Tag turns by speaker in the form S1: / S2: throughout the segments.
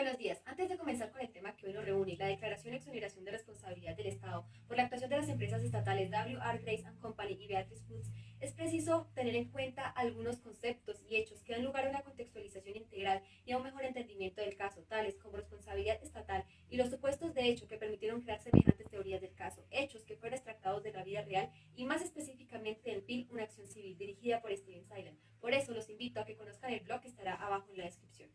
S1: Buenos días. Antes de comenzar con el tema que hoy nos reúne, la declaración de exoneración de responsabilidad del Estado por la actuación de las empresas estatales W. R. Grace and Company y Beatrice Foods, es preciso tener en cuenta algunos conceptos y hechos que dan lugar a una contextualización integral y a un mejor entendimiento del caso, tales como responsabilidad estatal y los supuestos de hecho que permitieron crear semejantes teorías del caso, hechos que fueron extractados de la vida real y más específicamente del film Una acción civil, dirigida por Steven Silent. Por eso los invito a que conozcan el blog que estará abajo en la descripción.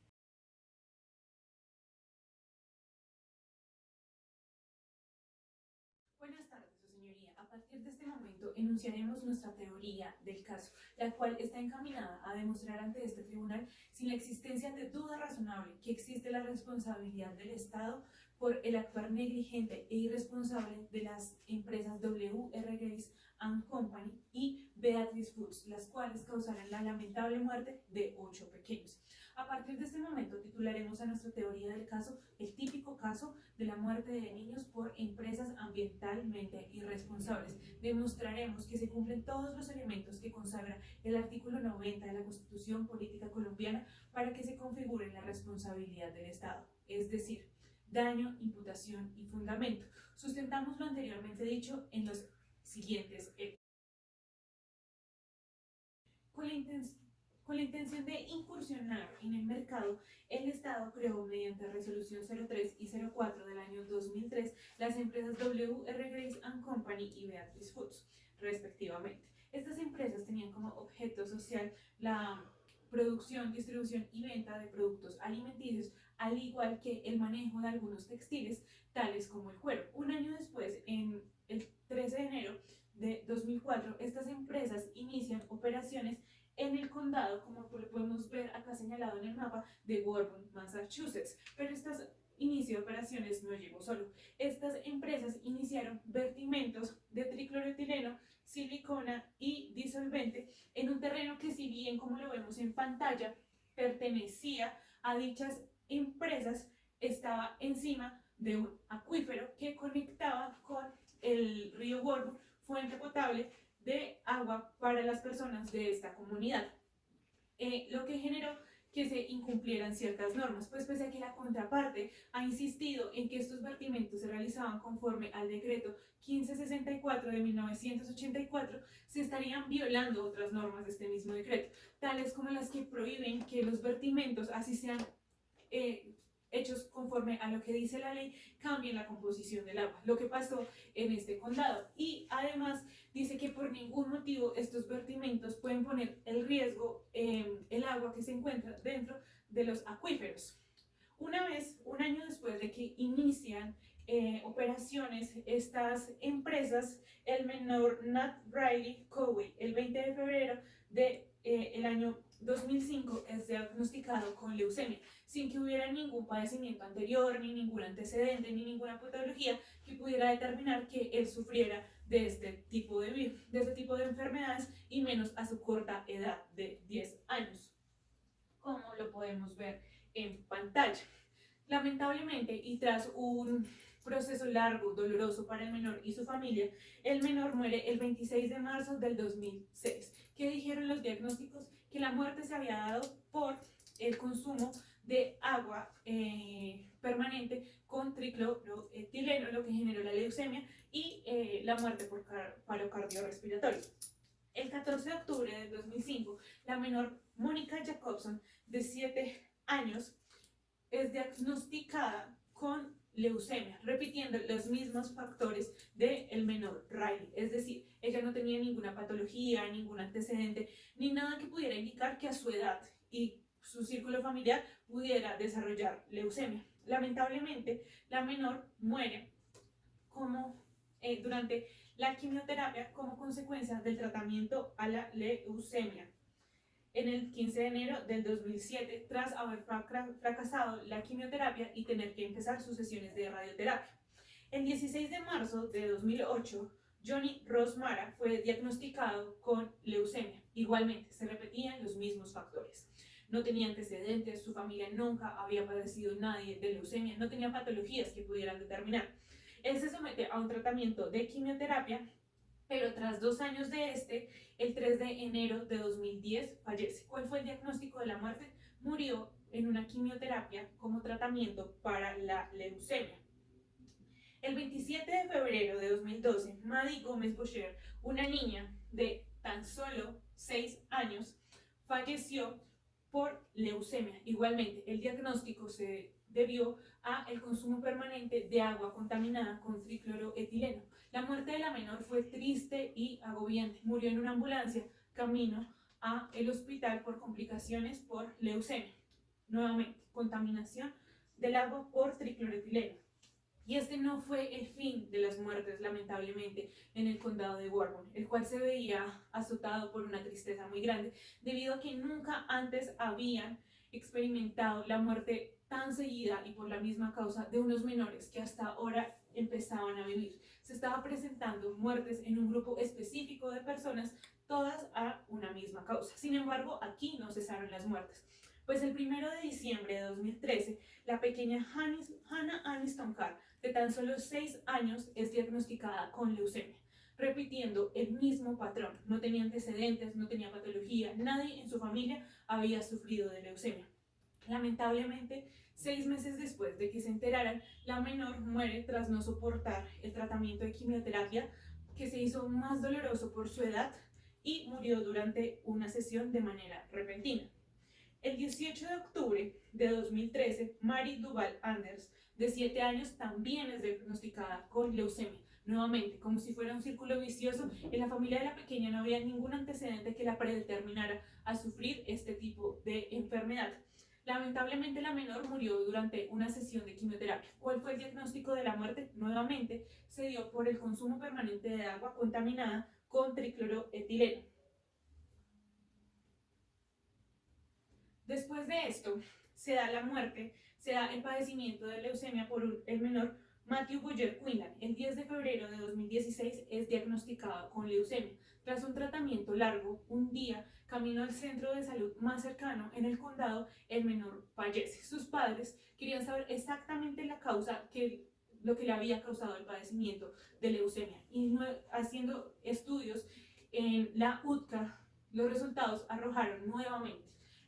S2: Buenas tardes, Su Señoría. A partir de este momento enunciaremos nuestra teoría del caso, la cual está encaminada a demostrar ante este tribunal sin la existencia de duda razonable que existe la responsabilidad del Estado por el actuar negligente e irresponsable de las empresas W. R. Grace and Company y Beatrice Foods, las cuales causaron la lamentable muerte de 8 pequeños. A partir de este momento titularemos a nuestra teoría del caso el típico caso de la muerte de niños por empresas ambientalmente irresponsables. Demostraremos que se cumplen todos los elementos que consagra el artículo 90 de la Constitución Política Colombiana para que se configure la responsabilidad del Estado, es decir, daño, imputación y fundamento. Sustentamos lo anteriormente dicho en los siguientes hechos. Con la intención con la intención de incursionar en el mercado, el Estado creó mediante Resolución 03 y 04 del año 2003 las empresas W. R. Grace and Company y Beatrice Foods, respectivamente. Estas empresas tenían como objeto social la producción, distribución y venta de productos alimenticios, al igual que el manejo de algunos textiles, tales como el cuero. Un año después, en el 13 de enero de 2004, estas empresas inician operaciones en el condado, como lo podemos ver acá señalado en el mapa, de Warburton, Massachusetts. Pero estas inicio de operaciones no llegó solo. Estas empresas iniciaron vertimentos de tricloroetileno, silicona y disolvente en un terreno que, si bien como lo vemos en pantalla, pertenecía a dichas empresas, estaba encima de un acuífero que conectaba con el río Warburton, fuente potable de agua para las personas de esta comunidad, lo que generó que se incumplieran ciertas normas, pues pese a que la contraparte ha insistido en que estos vertimientos se realizaban conforme al decreto 1564 de 1984, se estarían violando otras normas de este mismo decreto, tales como las que prohíben que los vertimientos, así sean hechos conforme a lo que dice la ley, cambien la composición del agua, lo que pasó en este condado. Y además dice que por ningún motivo estos vertimientos pueden poner en riesgo el agua que se encuentra dentro de los acuíferos. Un año después de que inician operaciones estas empresas, el menor Nat Riley Cowey, el 20 de febrero del año 2005, es diagnosticado con leucemia, sin que hubiera ningún padecimiento anterior, ni ningún antecedente, ni ninguna patología que pudiera determinar que él sufriera de este tipo de enfermedades, y menos a su corta edad de 10 años, como lo podemos ver en pantalla. Lamentablemente, y tras un proceso largo, doloroso para el menor y su familia, el menor muere el 26 de marzo del 2006. ¿Qué dijeron los diagnósticos? Que la muerte se había dado por el consumo de agua permanente con tricloroetileno, lo que generó la leucemia y la muerte por paro cardiorrespiratorio. El 14 de octubre del 2005, la menor Mónica Jacobson, de 7 años, es diagnosticada con leucemia, repitiendo los mismos factores del menor Riley. Es decir, ella no tenía ninguna patología, ningún antecedente, ni nada que pudiera indicar que a su edad y su círculo familiar pudiera desarrollar leucemia. Lamentablemente, la menor muere durante la quimioterapia como consecuencia del tratamiento a la leucemia en el 15 de enero del 2007, tras haber fracasado la quimioterapia y tener que empezar sus sesiones de radioterapia. El 16 de marzo de 2008, Johnny Rosmara fue diagnosticado con leucemia. Igualmente, se repetían los mismos factores. No tenía antecedentes, su familia nunca había padecido nadie de leucemia, no tenía patologías que pudieran determinar. Él se somete a un tratamiento de quimioterapia, pero tras 2 años de el 3 de enero de 2010 fallece. ¿Cuál fue el diagnóstico de la muerte? Murió en una quimioterapia como tratamiento para la leucemia. El 27 de febrero de 2012, Maddie Gómez Boucher, una niña de tan solo 6 años, falleció por leucemia. Igualmente, el diagnóstico se debió a el consumo permanente de agua contaminada con tricloroetileno. La muerte de la menor fue triste y agobiante. Murió en una ambulancia camino a el hospital por complicaciones por leucemia. Nuevamente, contaminación del agua por tricloroetileno. Y este no fue el fin de las muertes, lamentablemente, en el condado de Warren, el cual se veía azotado por una tristeza muy grande, debido a que nunca antes habían experimentado la muerte tan seguida y por la misma causa de unos menores que hasta ahora empezaban a vivir. Se estaba presentando muertes en un grupo específico de personas, todas a una misma causa. Sin embargo, aquí no cesaron las muertes. Pues el 1 de diciembre de 2013, la pequeña Hannah Aniston Carr, de tan solo 6 años, es diagnosticada con leucemia, repitiendo el mismo patrón. No tenía antecedentes, no tenía patología, nadie en su familia había sufrido de leucemia. Lamentablemente, 6 meses después de que se enteraran, la menor muere tras no soportar el tratamiento de quimioterapia, que se hizo más doloroso por su edad, y murió durante una sesión de manera repentina. El 18 de octubre de 2013, Mary Duval Anders, de 7 años, también es diagnosticada con leucemia. Nuevamente, como si fuera un círculo vicioso, en la familia de la pequeña no había ningún antecedente que la predeterminara a sufrir este tipo de enfermedad. Lamentablemente, la menor murió durante una sesión de quimioterapia. ¿Cuál fue el diagnóstico de la muerte? Nuevamente, se dio por el consumo permanente de agua contaminada con tricloroetileno. Después de esto, se da la muerte, se da el padecimiento de leucemia por el menor Matthew Boyer Quinlan. El 10 de febrero de 2016 es diagnosticado con leucemia. Tras un tratamiento largo, un día, camino al centro de salud más cercano en el condado, el menor fallece. Sus padres querían saber exactamente la causa, lo que le había causado el padecimiento de leucemia. Y haciendo estudios en la UTCA, los resultados arrojaron nuevamente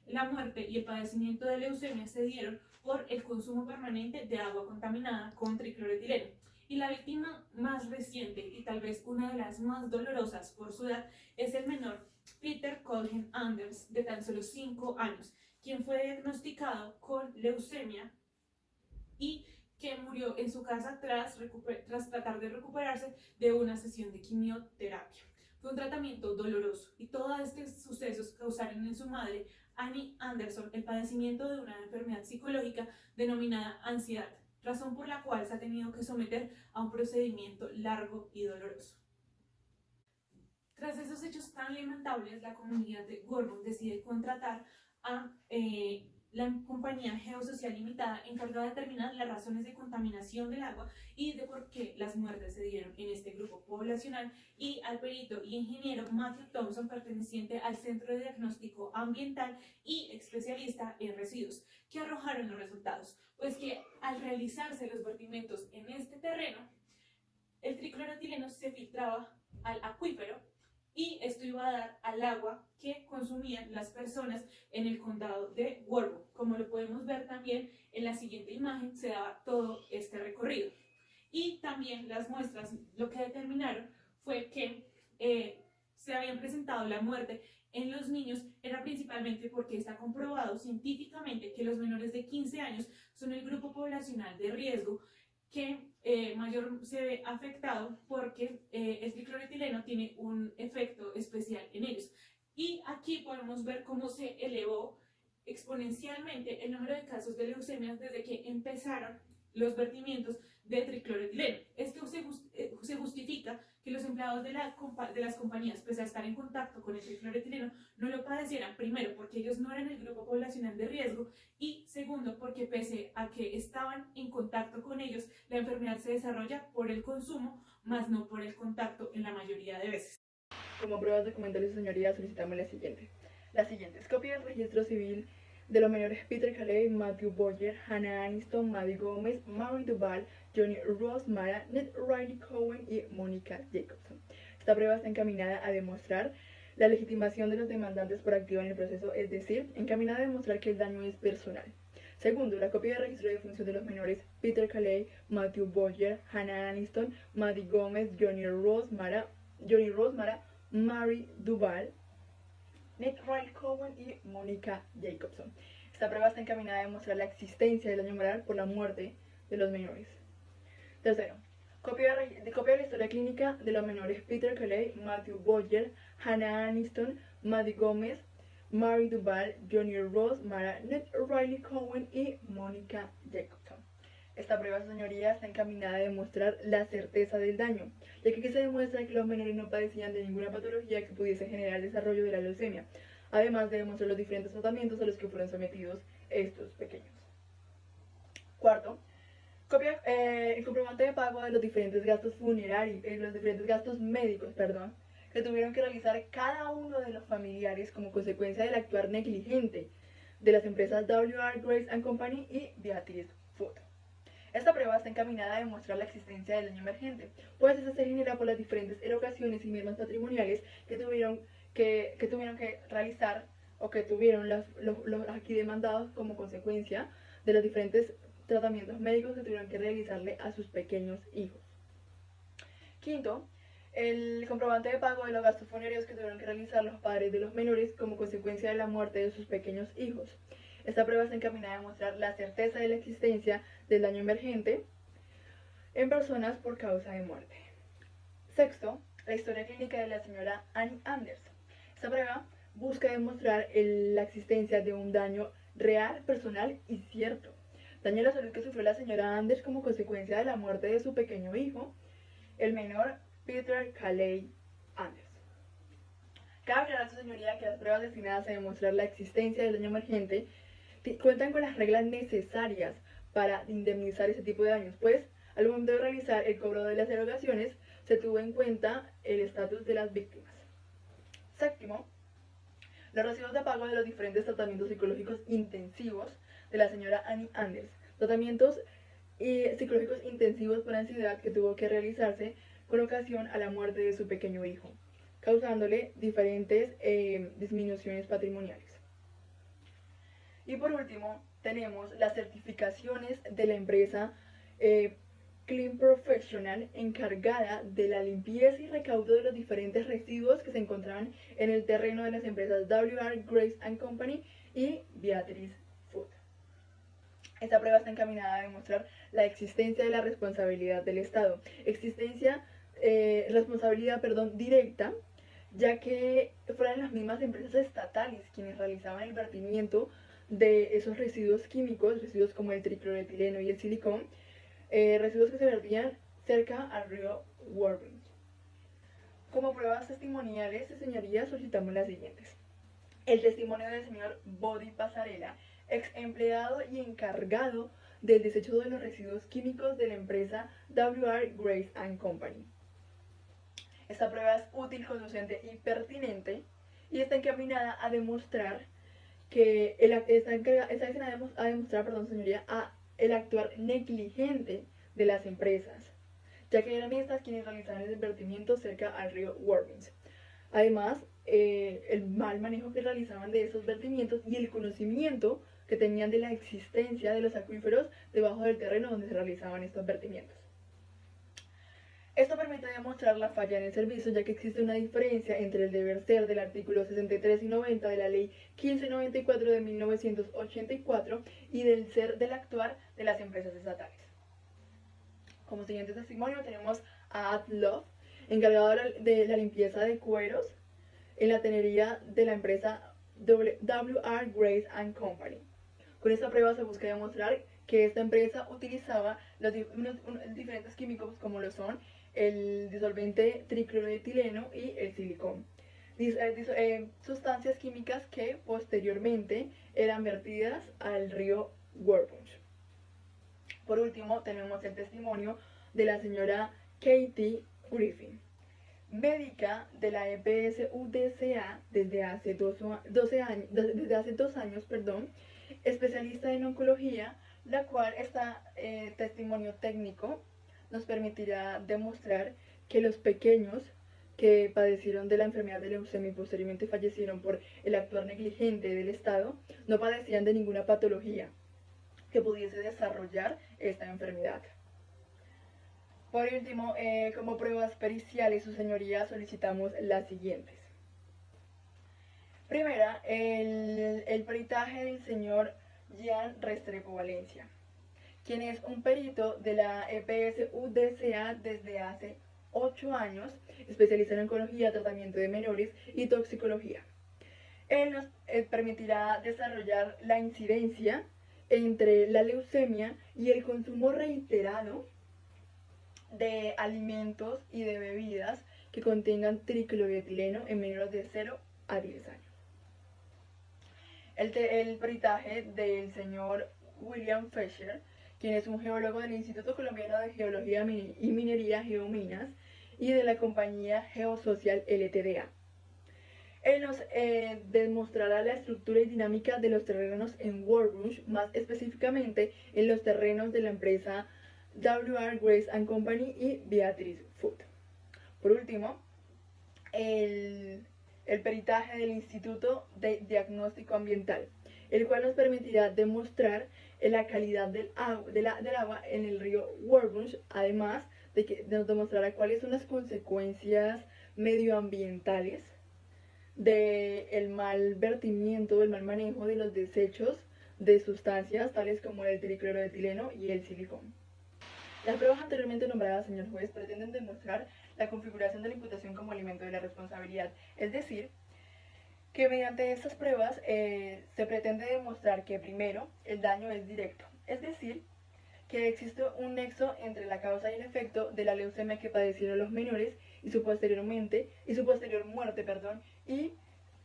S2: la muerte y el padecimiento de leucemia se dieron por el consumo permanente de agua contaminada con tricloroetileno. Y la víctima más reciente y tal vez una de las más dolorosas por su edad es el menor Peter Colin Anders, de tan solo 5 años, quien fue diagnosticado con leucemia y que murió en su casa tras tratar de recuperarse de una sesión de quimioterapia. Fue un tratamiento doloroso y todos estos sucesos causaron en su madre, Annie Anderson, el padecimiento de una enfermedad psicológica denominada ansiedad, razón por la cual se ha tenido que someter a un procedimiento largo y doloroso. Tras esos hechos tan lamentables, la comunidad de Gorman decide contratar a la compañía Geosocial Limitada, encargada de determinar las razones de contaminación del agua y de por qué las muertes se dieron en este grupo poblacional, y al perito y ingeniero Matthew Thompson, perteneciente al Centro de Diagnóstico Ambiental y especialista en residuos, que arrojaron los resultados. Pues que al realizarse los vertimientos en este terreno, el tricloroetileno se filtraba al acuífero y esto iba a dar al agua que consumían las personas en el condado de Warren. Como lo podemos ver también en la siguiente imagen, se daba todo este recorrido. Y también las muestras lo que determinaron fue que se habían presentado la muerte en los niños, era principalmente porque está comprobado científicamente que los menores de 15 años son el grupo poblacional de riesgo que mayor se ve afectado porque el tricloroetileno tiene un efecto especial en ellos. Y aquí podemos ver cómo se elevó exponencialmente el número de casos de leucemia desde que empezaron los vertimientos de tricloroetileno. Esto se justifica que los empleados de las compañías, pese a estar en contacto con el tricloroetileno, no lo padecieran, primero porque ellos no eran el grupo poblacional de riesgo, y segundo porque pese a que estaban en contacto con ellos, la enfermedad se desarrolla por el consumo, más no por el contacto en la mayoría de veces.
S3: Como pruebas documentales, señoría, solicitamos la siguiente. La siguiente es copia del registro civil de los menores Peter Calais, Matthew Boyer, Hannah Aniston, Maddie Gómez, Mary Duval, Johnny Ross Mara, Ned Riley Cohen y Mónica Jacobson. Esta prueba está encaminada a demostrar la legitimación de los demandantes por activa en el proceso, es decir, encaminada a demostrar que el daño es personal. Segundo, la copia de registro de función de los menores Peter Calais, Matthew Boyer, Hannah Aniston, Maddie Gómez, Johnny Ross Mara, Mary Duval, Nick Riley Cohen y Mónica Jacobson. Esta prueba está encaminada a demostrar la existencia del daño moral por la muerte de los menores. Tercero, copia de la historia clínica de los menores Peter Calais, Matthew Boyer, Hannah Aniston, Maddie Gómez, Mary Duval, Johnny Ross Mara, Ned Riley Cohen y Mónica Jacobson. Esta prueba, señoría, está encaminada a demostrar la certeza del daño, ya que aquí se demuestra que los menores no padecían de ninguna patología que pudiese generar el desarrollo de la leucemia, además de demostrar los diferentes tratamientos a los que fueron sometidos estos pequeños. Cuarto, el comprobante de pago de los diferentes gastos funerarios, los diferentes gastos médicos, que tuvieron que realizar cada uno de los familiares como consecuencia del actuar negligente de las empresas W.R. Grace & Company y Beatrice Food. Esta prueba está encaminada a demostrar la existencia del daño emergente, pues esta se genera por las diferentes erogaciones y mermas patrimoniales que tuvieron que realizar o que tuvieron los aquí demandados como consecuencia de los diferentes tratamientos médicos que tuvieron que realizarle a sus pequeños hijos. Quinto, el comprobante de pago de los gastos funerarios que tuvieron que realizar los padres de los menores como consecuencia de la muerte de sus pequeños hijos. Esta prueba está encaminada a demostrar la certeza de la existencia del daño emergente en personas por causa de muerte. Sexto, la historia clínica de la señora Annie Anders. Esta prueba busca demostrar la existencia de un daño real, personal y cierto. Daño a la salud que sufrió la señora Anders como consecuencia de la muerte de su pequeño hijo, el menor Peter Calais Anders. Cabe aclarar a su señoría que las pruebas destinadas a demostrar la existencia del daño emergente cuentan con las reglas necesarias para indemnizar ese tipo de daños, pues al momento de realizar el cobro de las erogaciones se tuvo en cuenta el estatus de las víctimas. Séptimo, los recibos de pago de los diferentes tratamientos psicológicos intensivos de la señora Annie Anders, tratamientos psicológicos intensivos por ansiedad que tuvo que realizarse con ocasión a la muerte de su pequeño hijo, causándole diferentes disminuciones patrimoniales. Y por último, tenemos las certificaciones de la empresa Clean Professional, encargada de la limpieza y recaudo de los diferentes residuos que se encontraban en el terreno de las empresas W.R. Grace & Company y Beatrice Food. Esta prueba está encaminada a demostrar la existencia de la responsabilidad del Estado, responsabilidad directa, ya que fueron las mismas empresas estatales quienes realizaban el vertimiento de esos residuos químicos, residuos como el tricloretileno y el silicón, residuos que se vertían cerca al río Worthing. Como pruebas testimoniales, señorías, solicitamos las siguientes. El testimonio del señor Body Pasarela, ex empleado y encargado del desecho de los residuos químicos de la empresa W.R. Grace & Company. Esta prueba es útil, conducente y pertinente y está encaminada a demostrar que señoría, el actuar negligente de las empresas, ya que eran estas quienes realizaban el vertimiento cerca al río Worthing. Además, el mal manejo que realizaban de esos vertimientos y el conocimiento que tenían de la existencia de los acuíferos debajo del terreno donde se realizaban estos vertimientos. Esto permite demostrar la falla en el servicio, ya que existe una diferencia entre el deber ser del artículo 63 y 90 de la Ley 1594 de 1984 y del ser del actuar de las empresas estatales. Como siguiente testimonio tenemos a Ad Love, encargado de la limpieza de cueros en la tenería de la empresa W.R. Grace & Company. Con esta prueba se busca demostrar que esta empresa utilizaba los diferentes químicos como lo son el disolvente tricloretileno y el silicón, sustancias químicas que posteriormente eran vertidas al río Worthing. Por último, tenemos el testimonio de la señora Katie Griffin, médica de la EPS UDCA desde hace 2 años, especialista en oncología, la cual testimonio técnico nos permitirá demostrar que los pequeños que padecieron de la enfermedad de leucemia y posteriormente fallecieron por el actuar negligente del Estado no padecían de ninguna patología que pudiese desarrollar esta enfermedad. Por último, como pruebas periciales, su señoría, solicitamos las siguientes. Primera, el peritaje del señor Jean Restrepo Valencia, quien es un perito de la EPS UDCA desde hace 8 años, especializado en oncología, tratamiento de menores y toxicología. Él nos permitirá desarrollar la incidencia entre la leucemia y el consumo reiterado de alimentos y de bebidas que contengan tricloroetileno en menores de 0 a 10 años. El peritaje del señor William Fisher, quien es un geólogo del Instituto Colombiano de Geología y Minería Geominas y de la compañía Geosocial LTDA. Él nos demostrará la estructura y dinámica de los terrenos en Workbench, más específicamente en los terrenos de la empresa W.R. Grace & Company y Beatrice Food. Por último, el peritaje del Instituto de Diagnóstico Ambiental, el cual nos permitirá demostrar la calidad del agua en el río Workbench, además de que nos demostrará cuáles son las consecuencias medioambientales del mal vertimiento, del mal manejo de los desechos de sustancias tales como el tricloroetileno y el silicón. Las pruebas anteriormente nombradas, señor juez, pretenden demostrar la configuración de la imputación como elemento de la responsabilidad, es decir, que mediante estas pruebas se pretende demostrar que primero el daño es directo, es decir, que existe un nexo entre la causa y el efecto de la leucemia que padecieron los menores y su posterior muerte, y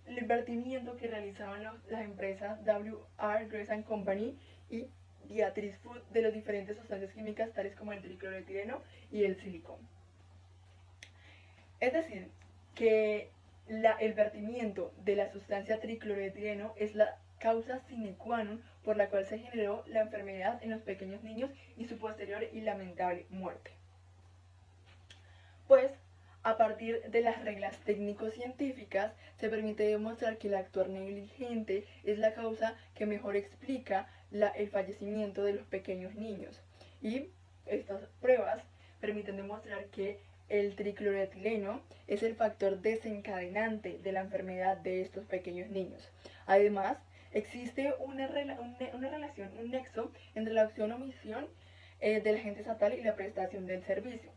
S3: el vertimiento que realizaban las empresas W.R. Grace & Company y Beatrice Food de las diferentes sustancias químicas tales como el tricloroetileno y el silicón. Es decir, que el vertimiento de la sustancia tricloroetileno es la causa sine qua non por la cual se generó la enfermedad en los pequeños niños y su posterior y lamentable muerte. Pues, a partir de las reglas técnico-científicas, se permite demostrar que el actuar negligente es la causa que mejor explica el fallecimiento de los pequeños niños. Y estas pruebas permiten demostrar que el tricloroetileno es el factor desencadenante de la enfermedad de estos pequeños niños. Además, existe una relación, un nexo entre la acción o omisión del agente estatal y la prestación del servicio.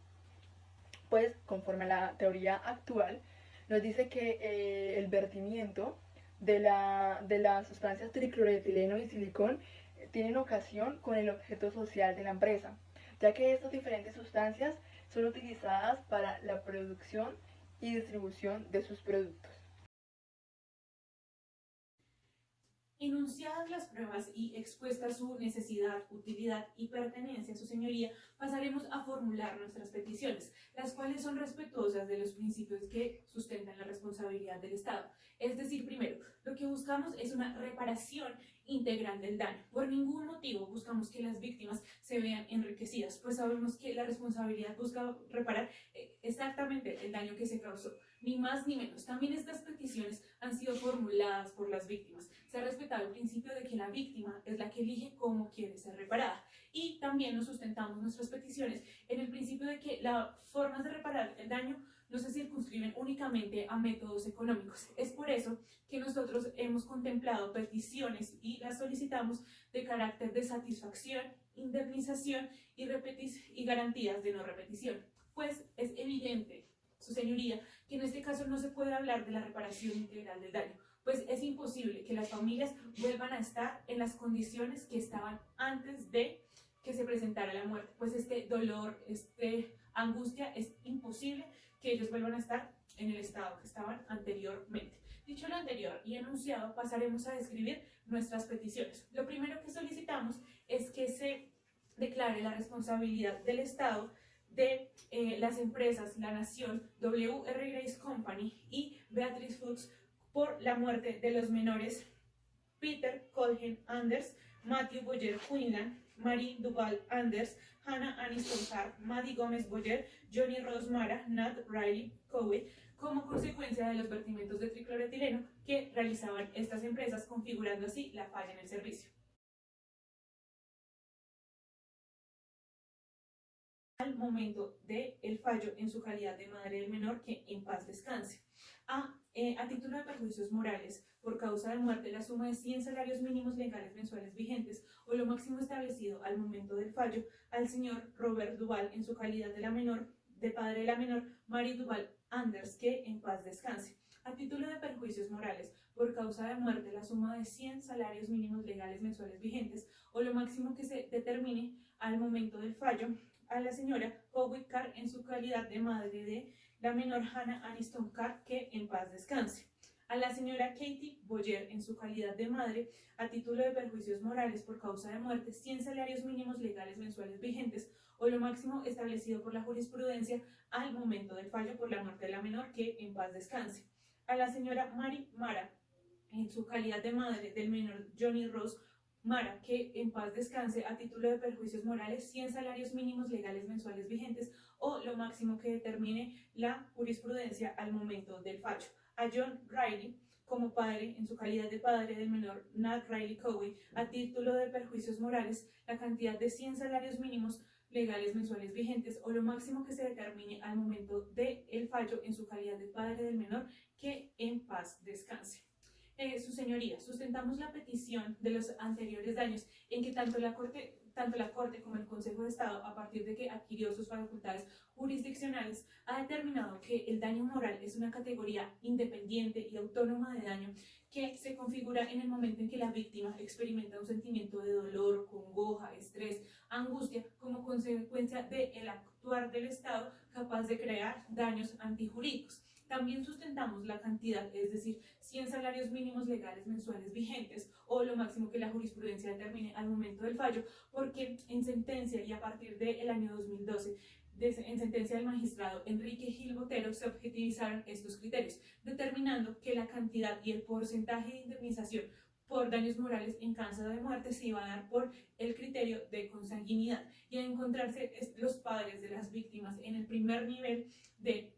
S3: Pues, conforme a la teoría actual, nos dice que el vertimiento de las sustancias tricloroetileno y silicón tienen ocasión con el objeto social de la empresa, ya que estas diferentes sustancias son utilizadas para la producción y distribución de sus productos.
S2: Enunciadas las pruebas y expuesta su necesidad, utilidad y pertenencia a su señoría, pasaremos a formular nuestras peticiones, las cuales son respetuosas de los principios que sustentan la responsabilidad del Estado. Es decir, primero, lo que buscamos es una reparación integral del daño. Por ningún motivo buscamos que las víctimas se vean enriquecidas, pues sabemos que la responsabilidad busca reparar exactamente el daño que se causó, ni más ni menos. También estas peticiones han sido formuladas por las víctimas. Se ha respetado el principio de que la víctima es la que elige cómo quiere ser reparada. Y también nos sustentamos nuestras peticiones en el principio de que las formas de reparar el daño no se circunscriben únicamente a métodos económicos. Es por eso que nosotros hemos contemplado peticiones y las solicitamos de carácter de satisfacción, indemnización y garantías de no repetición. Pues es evidente, su señoría, que en este caso no se puede hablar de la reparación integral del daño, pues es imposible que las familias vuelvan a estar en las condiciones que estaban antes de que se presentara la muerte, pues este dolor, angustia, es imposible que ellos vuelvan a estar en el estado que estaban anteriormente. Dicho lo anterior y enunciado, pasaremos a describir nuestras peticiones. Lo primero que solicitamos es que se declare la responsabilidad del Estado de las empresas La Nación, W.R. Grace Company y Beatrice Foods por la muerte de los menores Peter Colgen Anders, Matthew Boyer Quinlan, Marie Duval Anders, Hannah Aniston Hart, Maddie Gómez Boyer, Johnny Rosmara, Nat Riley Cowie, como consecuencia de los vertimientos de tricloretileno que realizaban estas empresas, configurando así la falla en el servicio. Al momento del fallo en su calidad de madre del menor, que en paz descanse. A título de perjuicios morales, por causa de muerte, la suma de 100 salarios mínimos legales mensuales vigentes o lo máximo establecido al momento del fallo al señor Robert Duval en su calidad de padre de la menor, Mary Duval Anders, que en paz descanse. A título de perjuicios morales, por causa de muerte, la suma de 100 salarios mínimos legales mensuales vigentes o lo máximo que se determine al momento del fallo a la señora Howitt Carr en su calidad de madre de la menor Hannah Aniston Carr, que en paz descanse. A la señora Katie Boyer en su calidad de madre, a título de perjuicios morales por causa de muerte, 100 salarios mínimos legales mensuales vigentes o lo máximo establecido por la jurisprudencia al momento del fallo por la muerte de la menor, que en paz descanse. A la señora Mary Mara en su calidad de madre del menor Johnny Ross Mara, que en paz descanse, a título de perjuicios morales, 100 salarios mínimos legales mensuales vigentes o lo máximo que determine la jurisprudencia al momento del fallo. A John Riley, como padre, en su calidad de padre del menor Nat Riley Cowie, a título de perjuicios morales, la cantidad de 100 salarios mínimos legales mensuales vigentes o lo máximo que se determine al momento del fallo en su calidad de padre del menor, que en paz descanse. Su señoría, sustentamos la petición de los anteriores daños en que tanto la Corte como el Consejo de Estado, a partir de que adquirió sus facultades jurisdiccionales, ha determinado que el daño moral es una categoría independiente y autónoma de daño que se configura en el momento en que la víctima experimenta un sentimiento de dolor, congoja, estrés, angustia, como consecuencia del actuar del Estado capaz de crear daños antijurídicos. También sustentamos la cantidad, es decir, 100 salarios mínimos legales mensuales vigentes o lo máximo que la jurisprudencia determine al momento del fallo, porque en sentencia y a partir del año 2012, en sentencia del magistrado Enrique Gil Botero, se objetivizaron estos criterios, determinando que la cantidad y el porcentaje de indemnización por daños morales en caso de muerte se iba a dar por el criterio de consanguinidad, y al encontrarse los padres de las víctimas en el primer nivel de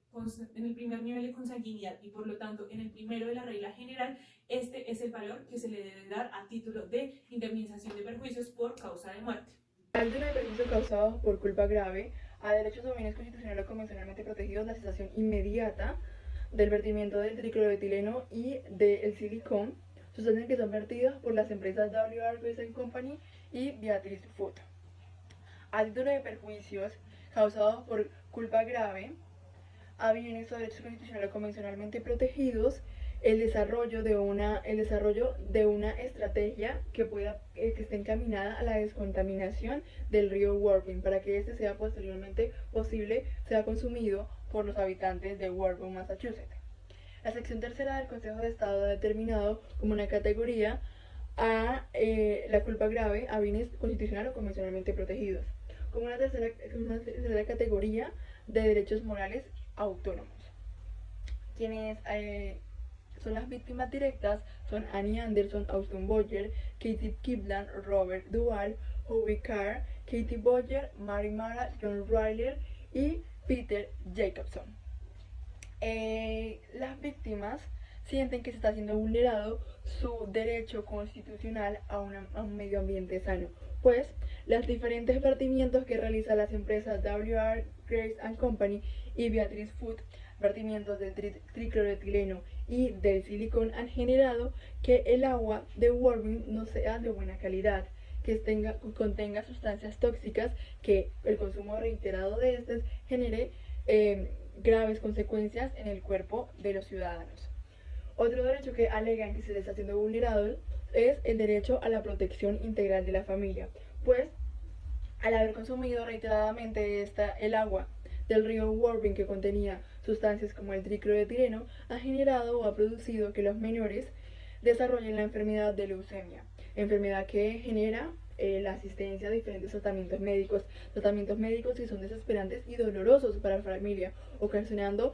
S2: consanguinidad y por lo tanto en el primero de la regla general, este es el valor que se le debe dar a título de indemnización de perjuicios por causa de muerte.
S3: Al de perjuicio causado por culpa grave a derechos o bienes constitucionales o convencionalmente protegidos, la cesación inmediata del vertimiento del tricloretileno y del silicón, sustancias que son vertidas por las empresas W.R. Grace & Company y Beatrice Food. A título de perjuicios causados por culpa grave a bienes o derechos constitucionales o convencionalmente protegidos, el desarrollo de una estrategia que esté encaminada a la descontaminación del río Worthing para que este sea posteriormente sea consumido por los habitantes de Worthing, Massachusetts. La sección tercera del Consejo de Estado ha determinado como una categoría a la culpa grave a bienes constitucionales o convencionalmente protegidos, como una tercera categoría de derechos morales autónomos. Quienes son las víctimas directas son Annie Anderson, Austin Boyer, Katie Kipland, Robert Duval, Howie Carr, Katie Boyer, Mary Mara, John Riley y Peter Jacobson. Las víctimas sienten que se está siendo vulnerado su derecho constitucional a un medio ambiente sano, pues los diferentes vertimientos que realizan las empresas W.R. Grace & Company y Beatrice Food, vertimientos del tricloretileno y del silicón, han generado que el agua de Worthing no sea de buena calidad, que contenga sustancias tóxicas, que el consumo reiterado de estas genere graves consecuencias en el cuerpo de los ciudadanos. Otro derecho que alegan que se les está siendo vulnerado es el derecho a la protección integral de la familia, pues al haber consumido reiteradamente el agua del río Worthing, que contenía sustancias como el tricloretileno, ha generado o ha producido que los menores desarrollen la enfermedad de leucemia, enfermedad que genera la asistencia a diferentes tratamientos médicos que son desesperantes y dolorosos para la familia, ocasionando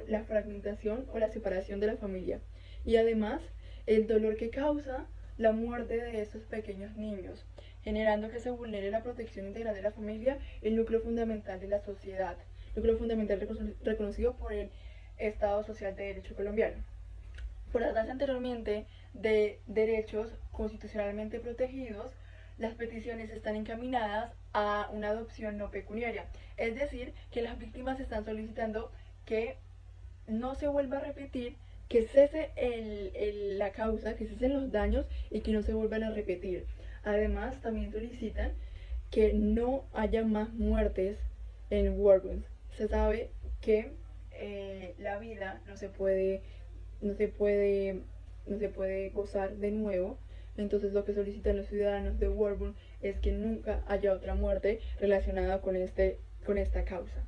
S3: la fragmentación o la separación de la familia, y además el dolor que causa la muerte de estos pequeños niños, generando que se vulnere la protección integral de la familia, el núcleo fundamental de la sociedad, núcleo fundamental reconocido por el Estado Social de Derecho colombiano. Por tratarse anteriormente de derechos constitucionalmente protegidos, las peticiones están encaminadas a una adopción no pecuniaria, es decir, que las víctimas están solicitando que no se vuelva a repetir, que cese la causa, que cesen los daños y que no se vuelvan a repetir. Además, también solicitan que no haya más muertes en Warguns. Se sabe que la vida no se puede, no se puede gozar de nuevo. Entonces lo que solicitan los ciudadanos de Warburn es que nunca haya otra muerte relacionada con esta causa.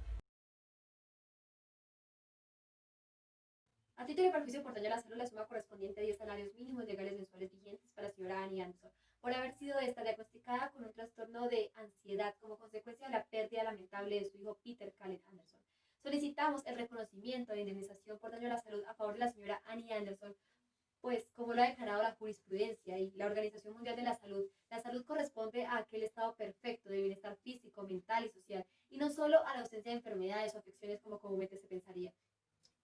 S1: A título de perjuicio por daño a la salud, la suma correspondiente a 10 salarios mínimos legales mensuales vigentes para la señora Annie Anderson, por haber sido esta diagnosticada con un trastorno de ansiedad como consecuencia de la pérdida lamentable de su hijo Peter Callen Anderson. Solicitamos el reconocimiento de indemnización por daño a la salud a favor de la señora Annie Anderson, pues como lo ha declarado la jurisprudencia y la Organización Mundial de la salud corresponde a aquel estado perfecto de bienestar físico, mental y social, y no solo a la ausencia de enfermedades o afecciones como comúnmente se pensaría.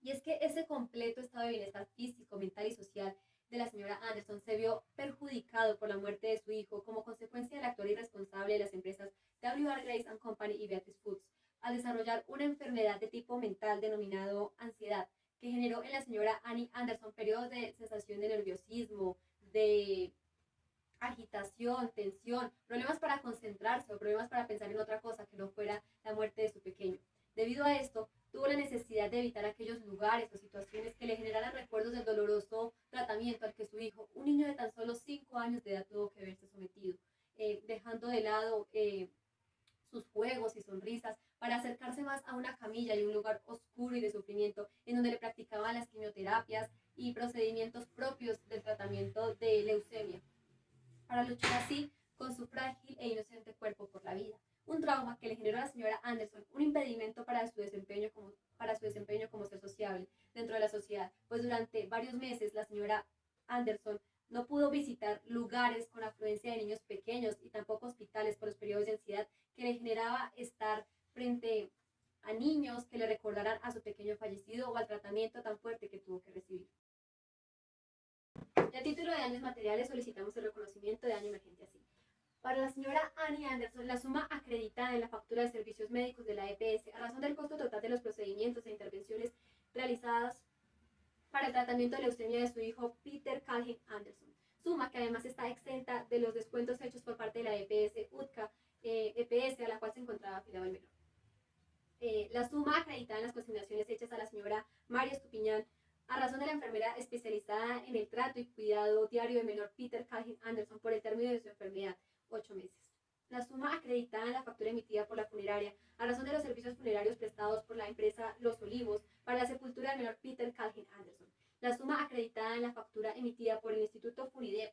S1: Y es que ese completo estado de bienestar físico, mental y social de la señora Anderson se vio perjudicado por la muerte de su hijo como consecuencia del actuar irresponsable de las empresas W.R. Grace & Company y Beatrice Foods, al desarrollar una enfermedad de tipo mental denominado ansiedad, que generó en la señora Annie Anderson periodos de sensación de nerviosismo, de agitación, tensión, problemas para concentrarse o problemas para pensar en otra cosa que no fuera la muerte de su pequeño. Debido a esto, tuvo la necesidad de evitar aquellos lugares o situaciones que le generaran recuerdos del doloroso tratamiento al que su hijo, un niño de tan solo 5 años de edad, tuvo que verse sometido, dejando de lado sus juegos y sonrisas para acercarse más a una camilla y un lugar oscuro y de sufrimiento en donde le practicaban las quimioterapias y procedimientos propios del tratamiento de leucemia, para luchar así con su frágil e inocente cuerpo por la vida. Un trauma que le generó a la señora Anderson un impedimento para su desempeño como ser sociable dentro de la sociedad, pues durante varios meses la señora Anderson no pudo visitar lugares con afluencia de niños pequeños y tampoco hospitales por los periodos de ansiedad que le generaba estar frente a niños que le recordaran a su pequeño fallecido o al tratamiento tan fuerte que tuvo que recibir. Y a título de daños materiales solicitamos el reconocimiento de daño emergente así. Para la señora Annie Anderson, la suma acreditada en la factura de servicios médicos de la EPS a razón del costo total de los procedimientos e intervenciones realizadas para el tratamiento de leucemia de su hijo Peter Calvin Anderson, suma que además está exenta de los descuentos hechos por parte de la EPS UTCA, EPS a la cual se encontraba afiliado el menor. La suma acreditada en las consignaciones hechas a la señora María Estupiñán a razón de la enfermera especializada en el trato y cuidado diario del menor Peter Calvin Anderson por el término de su enfermedad, 8 meses. La suma acreditada en la factura emitida por la funeraria a razón de los servicios funerarios prestados por la empresa Los Olivos para la sepultura del menor Peter Calvin Anderson. La suma acreditada en la factura emitida por el Instituto Funidep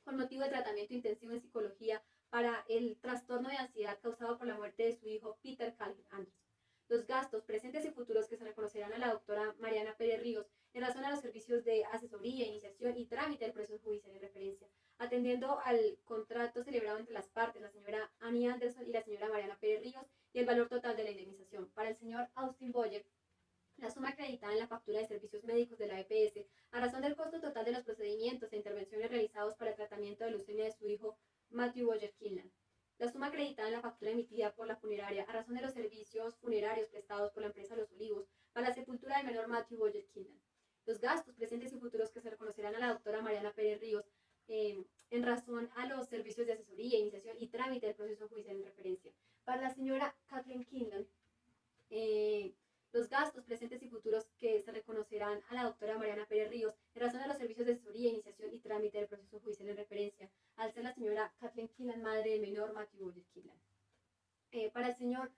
S1: con motivo de tratamiento intensivo en psicología para el trastorno de ansiedad causado por la muerte de su hijo Peter Calvin Anderson. Los gastos presentes y futuros que se reconocerán a la doctora Mariana Pérez Ríos en razón a los servicios de asesoría, iniciación y trámite del proceso judicial en referencia, atendiendo al contrato celebrado entre las partes, la señora Annie Anderson y la señora Mariana Pérez Ríos, y el valor total de la indemnización. Para el señor Austin Boyer, la suma acreditada en la factura de servicios médicos de la EPS a razón del costo total de los procedimientos e intervenciones realizados para el tratamiento de leucemia de su hijo Matthew Boyer Kinlan. La suma acreditada en la factura emitida por la funeraria a razón de los servicios funerarios prestados por la empresa Los Olivos para la sepultura del menor Matthew Boyer Kinlan. Los gastos presentes y futuros que se reconocerán a la doctora Mariana Pérez Ríos en razón a los servicios de asesoría, iniciación y trámite del proceso judicial en referencia. Para la señora Kathleen Kinlan, los gastos presentes y futuros que se reconocerán a la doctora Mariana Pérez Ríos en razón a los servicios de asesoría, iniciación y trámite del proceso judicial en referencia, al ser la señora Kathleen Kinlan, madre del menor Matthew Boyer Kinlan. Para el señor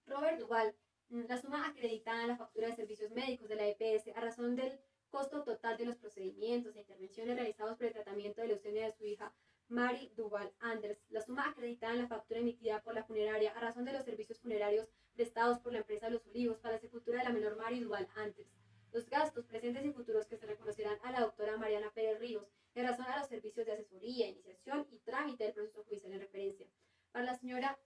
S1: Robert Duval, la suma acreditada en la factura de servicios médicos de la EPS a razón del costo total de los procedimientos e intervenciones realizados por el tratamiento de leucemia de su hija Mary Duval Anders, la suma acreditada en la factura emitida por la funeraria a razón de los servicios funerarios prestados por la empresa Los Olivos para la sepultura de la menor Mary Duval Anders. Los gastos presentes y futuros que se reconocerán a la doctora Mariana Pérez Ríos en razón a los servicios de asesoría, iniciación y trámite del proceso judicial en referencia. Para la señora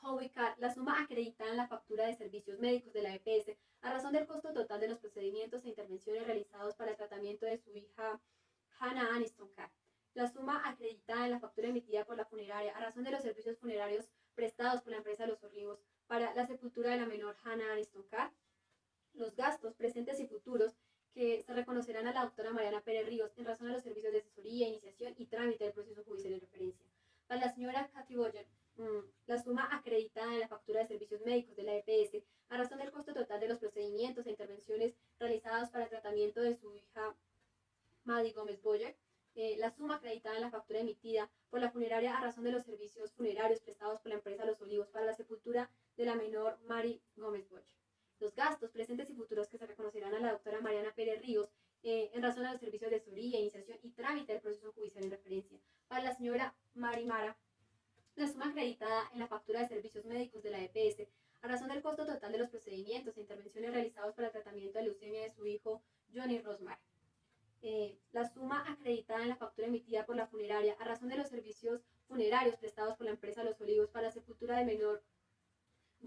S1: Howie Carr, la suma acreditada en la factura de servicios médicos de la EPS a razón del costo total de los procedimientos e intervenciones realizados para el tratamiento de su hija Hannah Aniston Carr. La suma acreditada en la factura emitida por la funeraria a razón de los servicios funerarios prestados por la empresa Los Olivos para la sepultura de la menor Hannah Aniston Carr. Los gastos presentes y futuros que se reconocerán a la doctora Mariana Pérez Ríos en razón de los servicios de asesoría, iniciación y trámite del proceso judicial en referencia. Para la señora Kathy Boyer, la suma acreditada en la factura de servicios médicos de la EPS a razón del costo total de los procedimientos e intervenciones realizados para el tratamiento de su hija Maddie Gómez Boyer, la suma acreditada en la factura emitida por la funeraria a razón de los servicios funerarios prestados por la empresa Los Olivos para la sepultura de la menor Mary Gómez Boyer. Los gastos presentes y futuros que se reconocerán a la doctora Mariana Pérez Ríos en razón de los servicios de asesoría, iniciación y trámite del proceso judicial en referencia. Para la señora Mari Mara, la suma acreditada en la factura de servicios médicos de la EPS a razón del costo total de los procedimientos e intervenciones realizados para el tratamiento de leucemia de su hijo Johnny Rosmar. La suma acreditada en la factura emitida por la funeraria a razón de los servicios funerarios prestados por la empresa Los Olivos para la sepultura del menor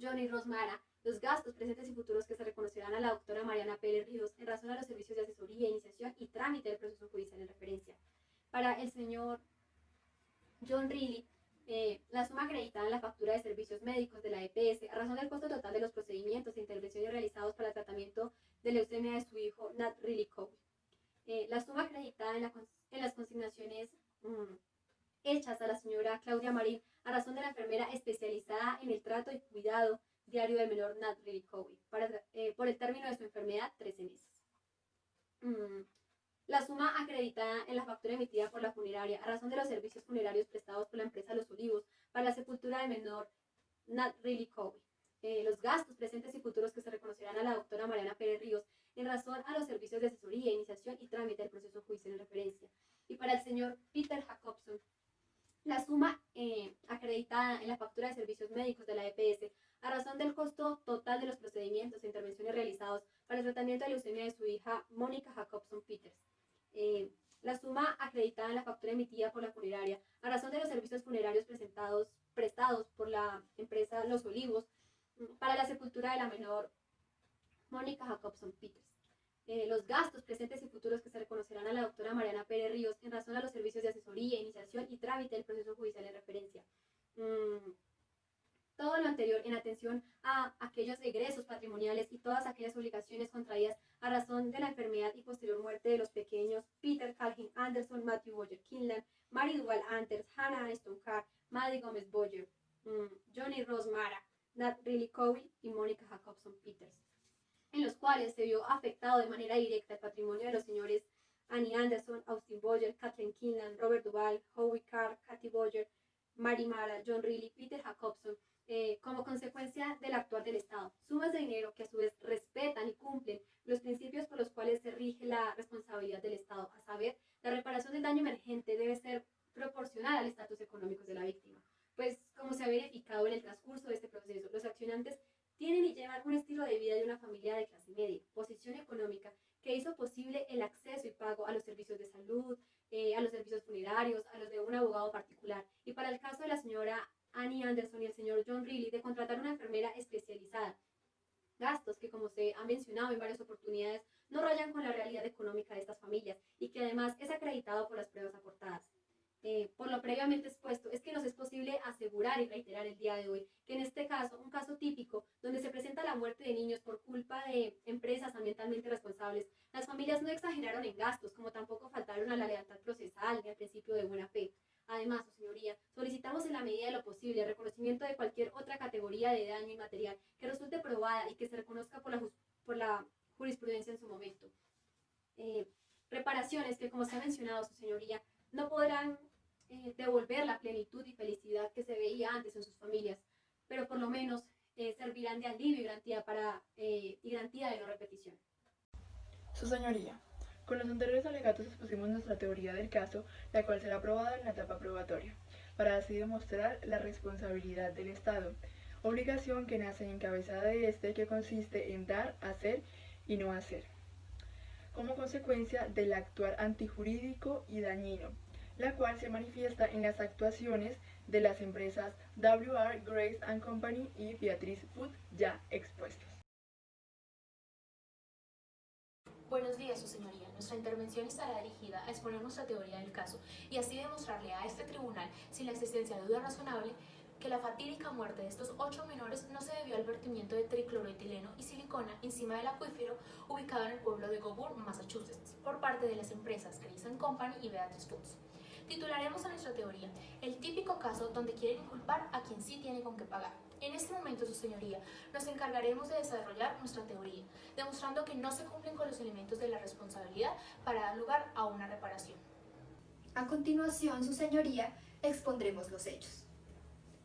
S1: Johnny Rosmara, los gastos presentes y futuros que se reconocerán a la doctora Mariana Pérez Ríos en razón a los servicios de asesoría, iniciación y trámite del proceso judicial en referencia. Para el señor John Reilly, la suma acreditada en la factura de servicios médicos de la EPS a razón del costo total de los procedimientos e intervenciones realizados para el tratamiento de leucemia de su hijo Nat Reilly Cowie. La suma acreditada en las consignaciones hechas a la señora Claudia Marín a razón de la enfermera especializada en el trato y cuidado diario del menor Nat Reilly Cowie por el término de su enfermedad, 13 meses. La suma acreditada en la factura emitida por la funeraria a razón de los servicios funerarios prestados por la empresa Los Olivos para la sepultura del menor Nat Reilly Cowie. Los gastos presentes y futuros que se reconocerán a la doctora Mariana Pérez Ríos en razón a los servicios de asesoría, iniciación y trámite del proceso judicial en referencia. Y para el señor Peter Jacobson, la suma acreditada en la factura de servicios médicos de la EPS a razón del costo total de los procedimientos e intervenciones realizados para el tratamiento de leucemia de su hija Mónica Jacobson Peters. La suma acreditada en la factura emitida por la funeraria a razón de los servicios funerarios prestados por la empresa Los Olivos para la sepultura de la menor Mónica Jacobson Peters. Los gastos presentes y futuros que se reconocerán a la doctora Mariana Pérez Ríos en razón a los servicios de asesoría, iniciación y trámite del proceso judicial en referencia. Todo lo anterior en atención a aquellos egresos patrimoniales y todas aquellas obligaciones contraídas a razón de la enfermedad y posterior muerte de los pequeños Peter Calvin Anderson, Matthew Boyer Kinlan, Mary Duval Anders, Hannah Aniston Carr, Maddie Gómez Boyer, Johnny Rosmara, Nat Reilly Cowie y Mónica Jacobson Peters, en los cuales se vio afectado de manera directa el patrimonio de los señores Annie Anderson, Austin Boyer, Kathleen Kinlan, Robert Duval, Howie Carr, Kathy Boyer, Mary Mara, John Reilly, Peter Jacobson, como consecuencia del actuar del Estado. Sumas de dinero que a su vez respetan y cumplen los principios por los cuales se rige la responsabilidad del Estado, a saber, la reparación del daño emergente debe ser proporcional al estatus económico de la víctima. Pues, como se ha verificado en el transcurso de este proceso, los accionantes tienen y llevan un estilo de vida de una familia de clase media, posición económica, que hizo posible el acceso y pago a los servicios de salud, a los servicios funerarios, a los de un abogado particular. Y para el caso de la señora Annie Anderson y el señor John Reilly, de contratar una enfermera especializada. Gastos que, como se ha mencionado en varias oportunidades, no rayan con la realidad económica de estas familias y que además es acreditado por las pruebas aportadas. Por lo previamente expuesto, es que nos es posible asegurar y reiterar el día de hoy que en este caso, un caso típico donde se presenta la muerte de niños por culpa de empresas ambientalmente responsables, las familias no exageraron en gastos, como tampoco faltaron a la lealtad procesal ni al principio de buena fe. Además, su señoría, solicitamos en la medida de lo posible el reconocimiento de cualquier otra categoría de daño inmaterial que resulte probada y que se reconozca por la jurisprudencia en su momento. Reparaciones que, como se ha mencionado, su señoría, no podrán devolver la plenitud y felicidad que se veía antes en sus familias, pero por lo menos servirán de alivio y garantía de no repetición.
S3: Su señoría, con los anteriores alegatos expusimos nuestra teoría del caso, la cual será aprobada en la etapa probatoria, para así demostrar la responsabilidad del Estado, obligación que nace encabezada de este, que consiste en dar, hacer y no hacer, como consecuencia del actuar antijurídico y dañino, la cual se manifiesta en las actuaciones de las empresas WR, Grace and Company y Beatrice Food ya expuestos.
S4: Buenos días, Su Señoría. Nuestra intervención estará dirigida a exponer nuestra teoría del caso y así demostrarle a este tribunal, sin la existencia de duda razonable, que la fatídica muerte de estos 8 menores no se debió al vertimiento de tricloroetileno y silicona encima del acuífero ubicado en el pueblo de Coburg, Massachusetts, por parte de las empresas Grace and Company y Beatrice Foods. Titularemos a nuestra teoría el típico caso donde quieren inculpar a quien sí tiene con qué pagar. En este momento, Su Señoría, nos encargaremos de desarrollar nuestra teoría, demostrando que no se cumplen con los elementos de la responsabilidad para dar lugar a una reparación.
S5: A continuación, Su Señoría, expondremos los hechos.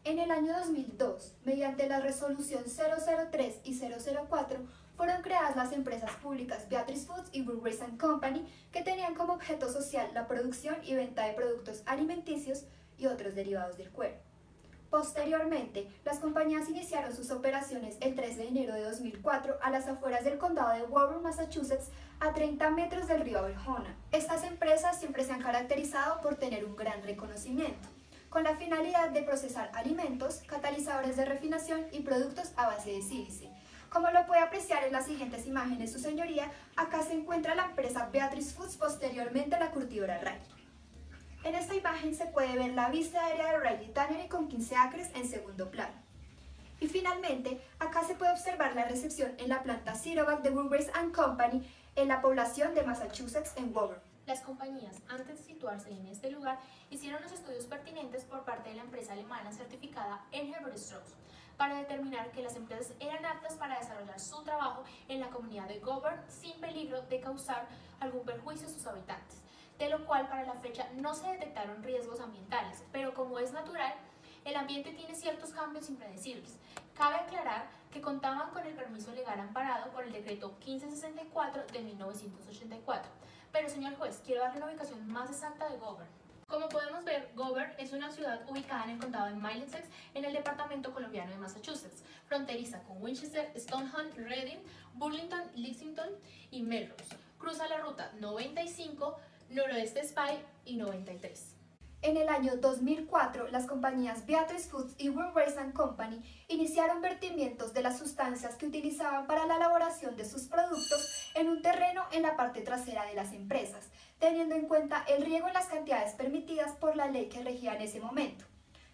S5: En el año 2002, mediante la resolución 003 y 004, fueron creadas las empresas públicas Beatrice Foods y Grace and Company, que tenían como objeto social la producción y venta de productos alimenticios y otros derivados del cuero. Posteriormente, las compañías iniciaron sus operaciones el 3 de enero de 2004 a las afueras del condado de Woburn, Massachusetts, a 30 metros del río Verjona. Estas empresas siempre se han caracterizado por tener un gran reconocimiento, con la finalidad de procesar alimentos, catalizadores de refinación y productos a base de sílice. Como lo puede apreciar en las siguientes imágenes, Su Señoría, acá se encuentra la empresa Beatrice Foods, posteriormente la curtidora Riley. En esta imagen se puede ver la vista aérea de Riley Tannery con 15 acres en segundo plano. Y finalmente, acá se puede observar la recepción en la planta Cirovac de Grace and Company en la población de Massachusetts en Woburn.
S4: Las compañías, antes de situarse en este lugar, hicieron los estudios pertinentes por parte de la empresa alemana certificada Engelbert Strauss para determinar que las empresas eran aptas para desarrollar su trabajo en la comunidad de Woburn sin peligro de causar algún perjuicio a sus habitantes, de lo cual para la fecha no se detectaron riesgos ambientales, pero como es natural, el ambiente tiene ciertos cambios impredecibles. Cabe aclarar que contaban con el permiso legal amparado por el decreto 1564 de 1984. Pero, señor juez, quiero darle una ubicación más exacta de Woburn. Como podemos ver, Woburn es una ciudad ubicada en el condado de Middlesex, en el departamento colombiano de Massachusetts, fronteriza con Winchester, Stoneham, Reading, Burlington, Lexington y Melrose. Cruza la ruta 95, noroeste Spy y 93.
S5: En el año 2004, las compañías Beatrice Foods y Grace and Company iniciaron vertimientos de las sustancias que utilizaban para la elaboración de sus productos en un terreno en la parte trasera de las empresas, teniendo en cuenta el riego en las cantidades permitidas por la ley que regía en ese momento.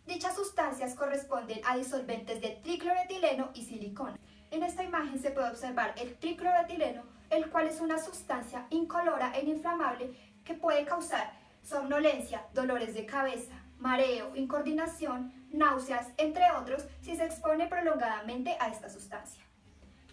S5: Dichas sustancias corresponden a disolventes de tricloroetileno y silicona. En esta imagen se puede observar el tricloroetileno, el cual es una sustancia incolora e inflamable que puede causar somnolencia, dolores de cabeza, mareo, incoordinación, náuseas, entre otros, si se expone prolongadamente a esta sustancia.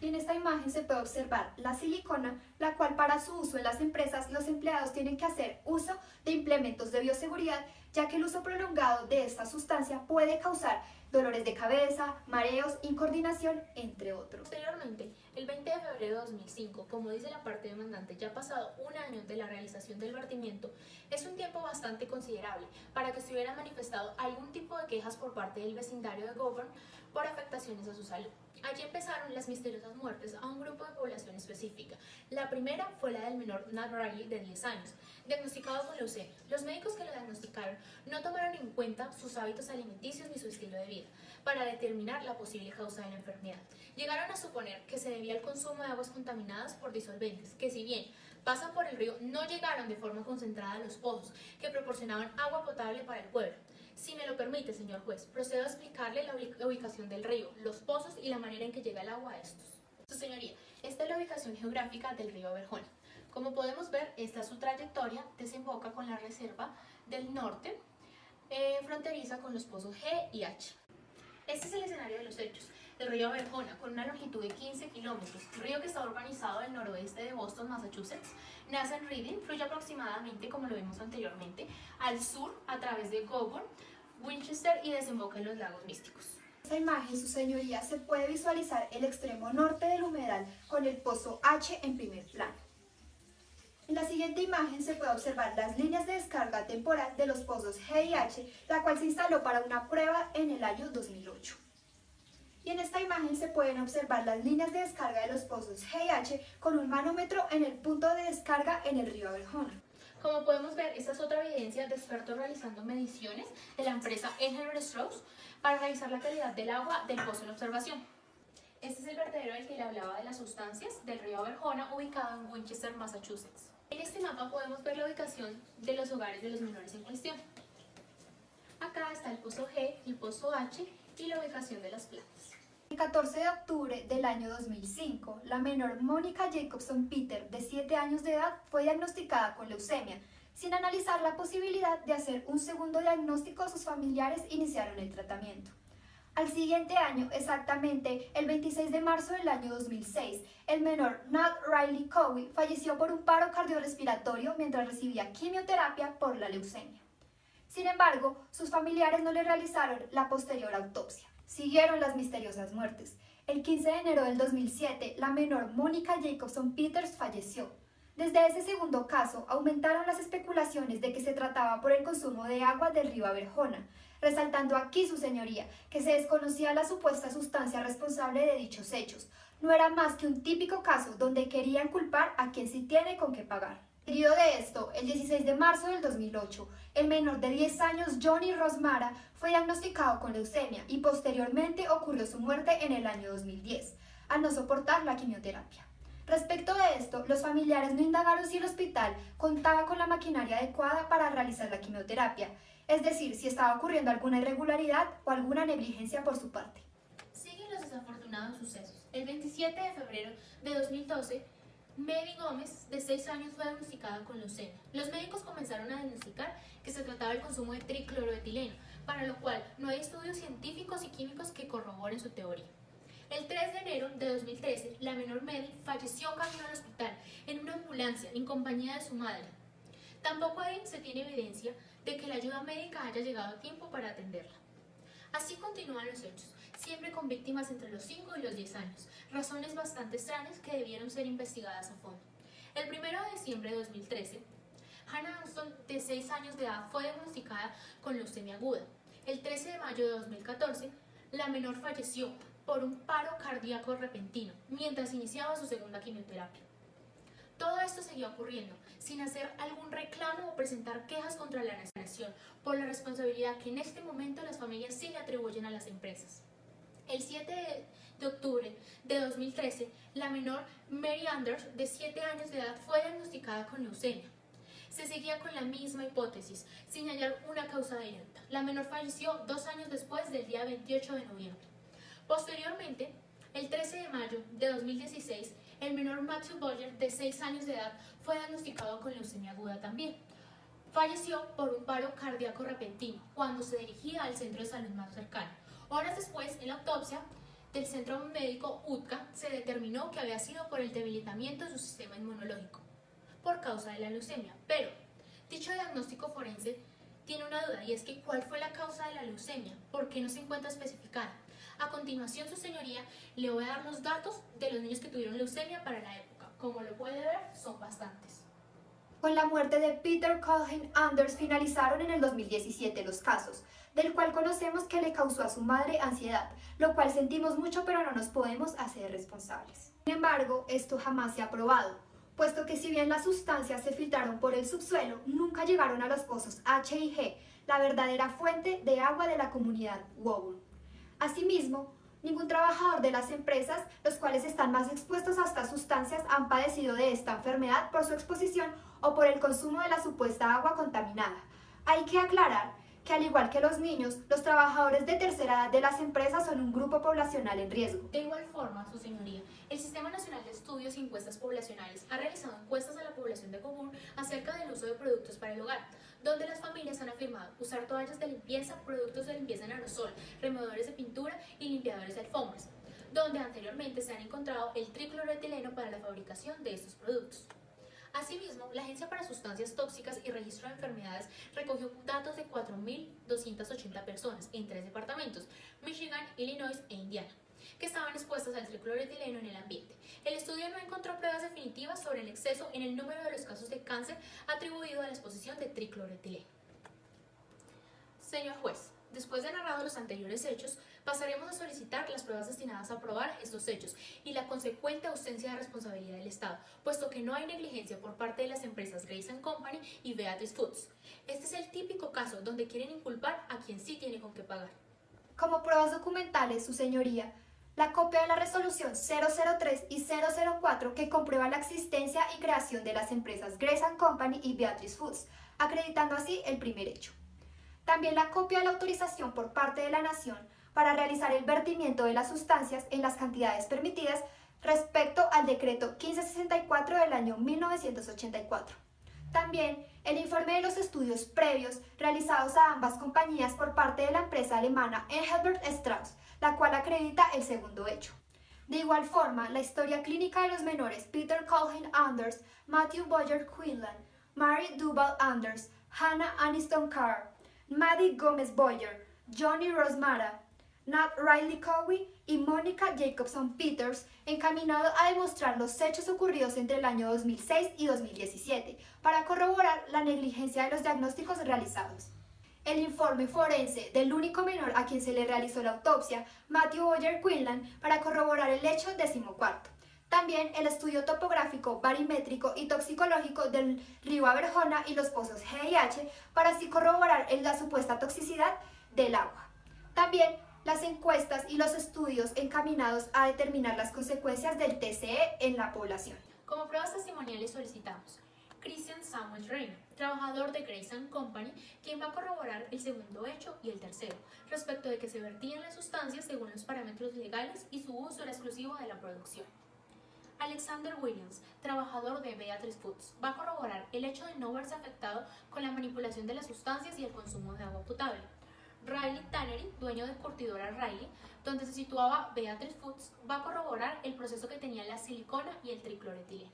S5: Y en esta imagen se puede observar la silicona, la cual para su uso en las empresas los empleados tienen que hacer uso de implementos de bioseguridad, ya que el uso prolongado de esta sustancia puede causar dolores de cabeza, mareos, incoordinación, entre otros.
S4: Posteriormente, el 20 de febrero de 2005, como dice la parte demandante, ya ha pasado un año de la realización del vertimiento, es un tiempo bastante considerable para que se hubieran manifestado algún tipo de quejas por parte del vecindario de Woburn por afectaciones a su salud. Allí empezaron las misteriosas muertes a un grupo de población específica. La primera fue la del menor Nat Riley, de 10 años, diagnosticado con leucemia. Los médicos que lo diagnosticaron no tomaron en cuenta sus hábitos alimenticios ni su estilo de vida para determinar la posible causa de la enfermedad. Llegaron a suponer que se debía al consumo de aguas contaminadas por disolventes, que si bien pasan por el río, no llegaron de forma concentrada a los pozos, que proporcionaban agua potable para el pueblo. Si me lo permite, señor juez, procedo a explicarle la ubicación del río, los pozos y la manera en que llega el agua a estos. Su señoría, esta es la ubicación geográfica del río Verjona. Como podemos ver, esta es su trayectoria, desemboca con la reserva del norte, fronteriza con los pozos G y H. Este es el escenario de los hechos. El río Verjona, con una longitud de 15 kilómetros, río que está urbanizado al noroeste de Boston, Massachusetts, nace en Reading, fluye aproximadamente, como lo vimos anteriormente, al sur a través de Woburn, Winchester y desemboca en los lagos místicos.
S5: En esta imagen, su señoría, se puede visualizar el extremo norte del humedal con el pozo H en primer plano. En la siguiente imagen se puede observar las líneas de descarga temporal de los pozos G y H, la cual se instaló para una prueba en el año 2008. Y en esta imagen se pueden observar las líneas de descarga de los pozos G y H con un manómetro en el punto de descarga en el río Verjona.
S4: Como podemos ver, esta es otra evidencia de expertos realizando mediciones de la empresa Engelbert Strauss para revisar la calidad del agua del pozo en observación. Este es el vertedero del que le hablaba de las sustancias del río Aberjona, ubicado en Winchester, Massachusetts. En este mapa podemos ver la ubicación de los hogares de los menores en cuestión. Acá está el pozo G, el pozo H y la ubicación de las plantas.
S5: El 14 de octubre del año 2005, la menor Mónica Jacobson Peter, de 7 años de edad, fue diagnosticada con leucemia. Sin analizar la posibilidad de hacer un segundo diagnóstico, sus familiares iniciaron el tratamiento. Al siguiente año, exactamente el 26 de marzo del año 2006, el menor Nat Riley Cowie falleció por un paro cardiorrespiratorio mientras recibía quimioterapia por la leucemia. Sin embargo, sus familiares no le realizaron la posterior autopsia. Siguieron las misteriosas muertes. El 15 de enero del 2007, la menor Mónica Jacobson Peters falleció. Desde ese segundo caso, aumentaron las especulaciones de que se trataba por el consumo de agua del río Aberjona, resaltando aquí su señoría, que se desconocía la supuesta sustancia responsable de dichos hechos. No era más que un típico caso donde querían culpar a quien sí tiene con qué pagar. Seguido de esto, el 16 de marzo del 2008, el menor de 10 años, Johnny Rosmara, fue diagnosticado con leucemia y posteriormente ocurrió su muerte en el año 2010, al no soportar la quimioterapia. Respecto de esto, los familiares no indagaron si el hospital contaba con la maquinaria adecuada para realizar la quimioterapia, es decir, si estaba ocurriendo alguna irregularidad o alguna negligencia por su parte.
S4: Siguen los desafortunados sucesos. El 27 de febrero de 2012, Mary Gómez, de 6 años, fue diagnosticada con leucemia. Los médicos comenzaron a diagnosticar que se trataba del consumo de tricloroetileno, para lo cual no hay estudios científicos y químicos que corroboren su teoría. El 3 de enero de 2013, la menor Mary falleció camino al hospital en una ambulancia en compañía de su madre. Tampoco ahí se tiene evidencia de que la ayuda médica haya llegado a tiempo para atenderla. Así continúan los hechos, siempre con víctimas entre los 5 y los 10 años, razones bastante extrañas que debieron ser investigadas a fondo. El 1 de diciembre de 2013, Hannah Armstrong, de 6 años de edad, fue diagnosticada con leucemia aguda. El 13 de mayo de 2014, la menor falleció por un paro cardíaco repentino, mientras iniciaba su segunda quimioterapia. Todo esto seguía ocurriendo, sin hacer algún reclamo o presentar quejas contra la nación, por la responsabilidad que en este momento las familias sí le atribuyen a las empresas. El 7 de octubre de 2013, la menor Mary Anders, de 7 años de edad, fue diagnosticada con leucemia. Se seguía con la misma hipótesis, sin hallar una causa directa. La menor falleció 2 años después del día 28 de noviembre. Posteriormente, el 13 de mayo de 2016, el menor Matthew Boyer, de 6 años de edad, fue diagnosticado con leucemia aguda también. Falleció por un paro cardíaco repentino cuando se dirigía al centro de salud más cercano. Horas después, en la autopsia del centro médico UTCA, se determinó que había sido por el debilitamiento de su sistema inmunológico, por causa de la leucemia. Pero dicho diagnóstico forense tiene una duda, y es que ¿cuál fue la causa de la leucemia? ¿Por qué no se encuentra especificada? A continuación, su señoría, le voy a dar los datos de los niños que tuvieron leucemia para la época. Como lo puede ver, son bastantes.
S5: Con la muerte de Peter Colin Anders finalizaron en el 2017 los casos, del cual conocemos que le causó a su madre ansiedad, lo cual sentimos mucho pero no nos podemos hacer responsables. Sin embargo, esto jamás se ha probado, puesto que si bien las sustancias se filtraron por el subsuelo, nunca llegaron a los pozos H y G, la verdadera fuente de agua de la comunidad Woburn. Asimismo, ningún trabajador de las empresas, los cuales están más expuestos a estas sustancias, han padecido de esta enfermedad por su exposición o por el consumo de la supuesta agua contaminada. Hay que aclarar que, al igual que los niños, los trabajadores de tercera edad de las empresas son un grupo poblacional en riesgo.
S4: De igual forma, su señoría, el Sistema Nacional de Estudios y Encuestas Poblacionales ha realizado encuestas a la población de Coburn acerca del uso de productos para el hogar, donde las familias han afirmado usar toallas de limpieza, productos de limpieza en aerosol, removedores de pintura y limpiadores de alfombras, donde anteriormente se han encontrado el tricloroetileno para la fabricación de estos productos. Asimismo, la Agencia para Sustancias Tóxicas y Registro de Enfermedades recogió datos de 4.280 personas en 3 departamentos, Michigan, Illinois e Indiana, que estaban expuestas al tricloroetileno en el ambiente. El estudio no encontró pruebas definitivas sobre el exceso en el número de los casos de cáncer atribuido a la exposición de tricloroetileno. Señor juez, después de narrado los anteriores hechos, Pasaremos a solicitar las pruebas destinadas a probar estos hechos y la consecuente ausencia de responsabilidad del Estado, puesto que no hay negligencia por parte de las empresas Grace Company y Beatrice Foods. Este es el típico caso donde quieren inculpar a quien sí tiene con qué pagar.
S5: Como pruebas documentales, su señoría, la copia de la resolución 003 y 004 que comprueba la existencia y creación de las empresas Grace Company y Beatrice Foods, acreditando así el primer hecho. También la copia de la autorización por parte de la Nación para realizar el vertimiento de las sustancias en las cantidades permitidas respecto al decreto 1564 del año 1984. También el informe de los estudios previos realizados a ambas compañías por parte de la empresa alemana Engelbert Strauss, la cual acredita el segundo hecho. De igual forma, la historia clínica de los menores Peter Colin Anders, Matthew Boyer Quinlan, Mary Duval Anders, Hannah Aniston Carr, Maddie Gómez Boyer, Johnny Rosmara, Nat Riley Cowie y Mónica Jacobson Peters, encaminado a demostrar los hechos ocurridos entre el año 2006 y 2017 para corroborar la negligencia de los diagnósticos realizados. El informe forense del único menor a quien se le realizó la autopsia, Matthew Boyer Quinlan, para corroborar el hecho 14º. También el estudio topográfico, barimétrico y toxicológico del río Aberjona y los pozos GIH para así corroborar la supuesta toxicidad del agua. También las encuestas y los estudios encaminados a determinar las consecuencias del TCE en la población.
S4: Como pruebas testimoniales solicitamos Christian Samuel Reina, trabajador de Grace Company, quien va a corroborar el segundo hecho y el tercero, respecto de que se vertían las sustancias según los parámetros legales y su uso era exclusivo de la producción. Alexander Williams, trabajador de Beatrice Foods, va a corroborar el hecho de no verse afectado con la manipulación de las sustancias y el consumo de agua potable. Riley Tannery, dueño de curtidora Riley, donde se situaba Beatrice Foods, va a corroborar el proceso que tenía la silicona y el tricloretileno.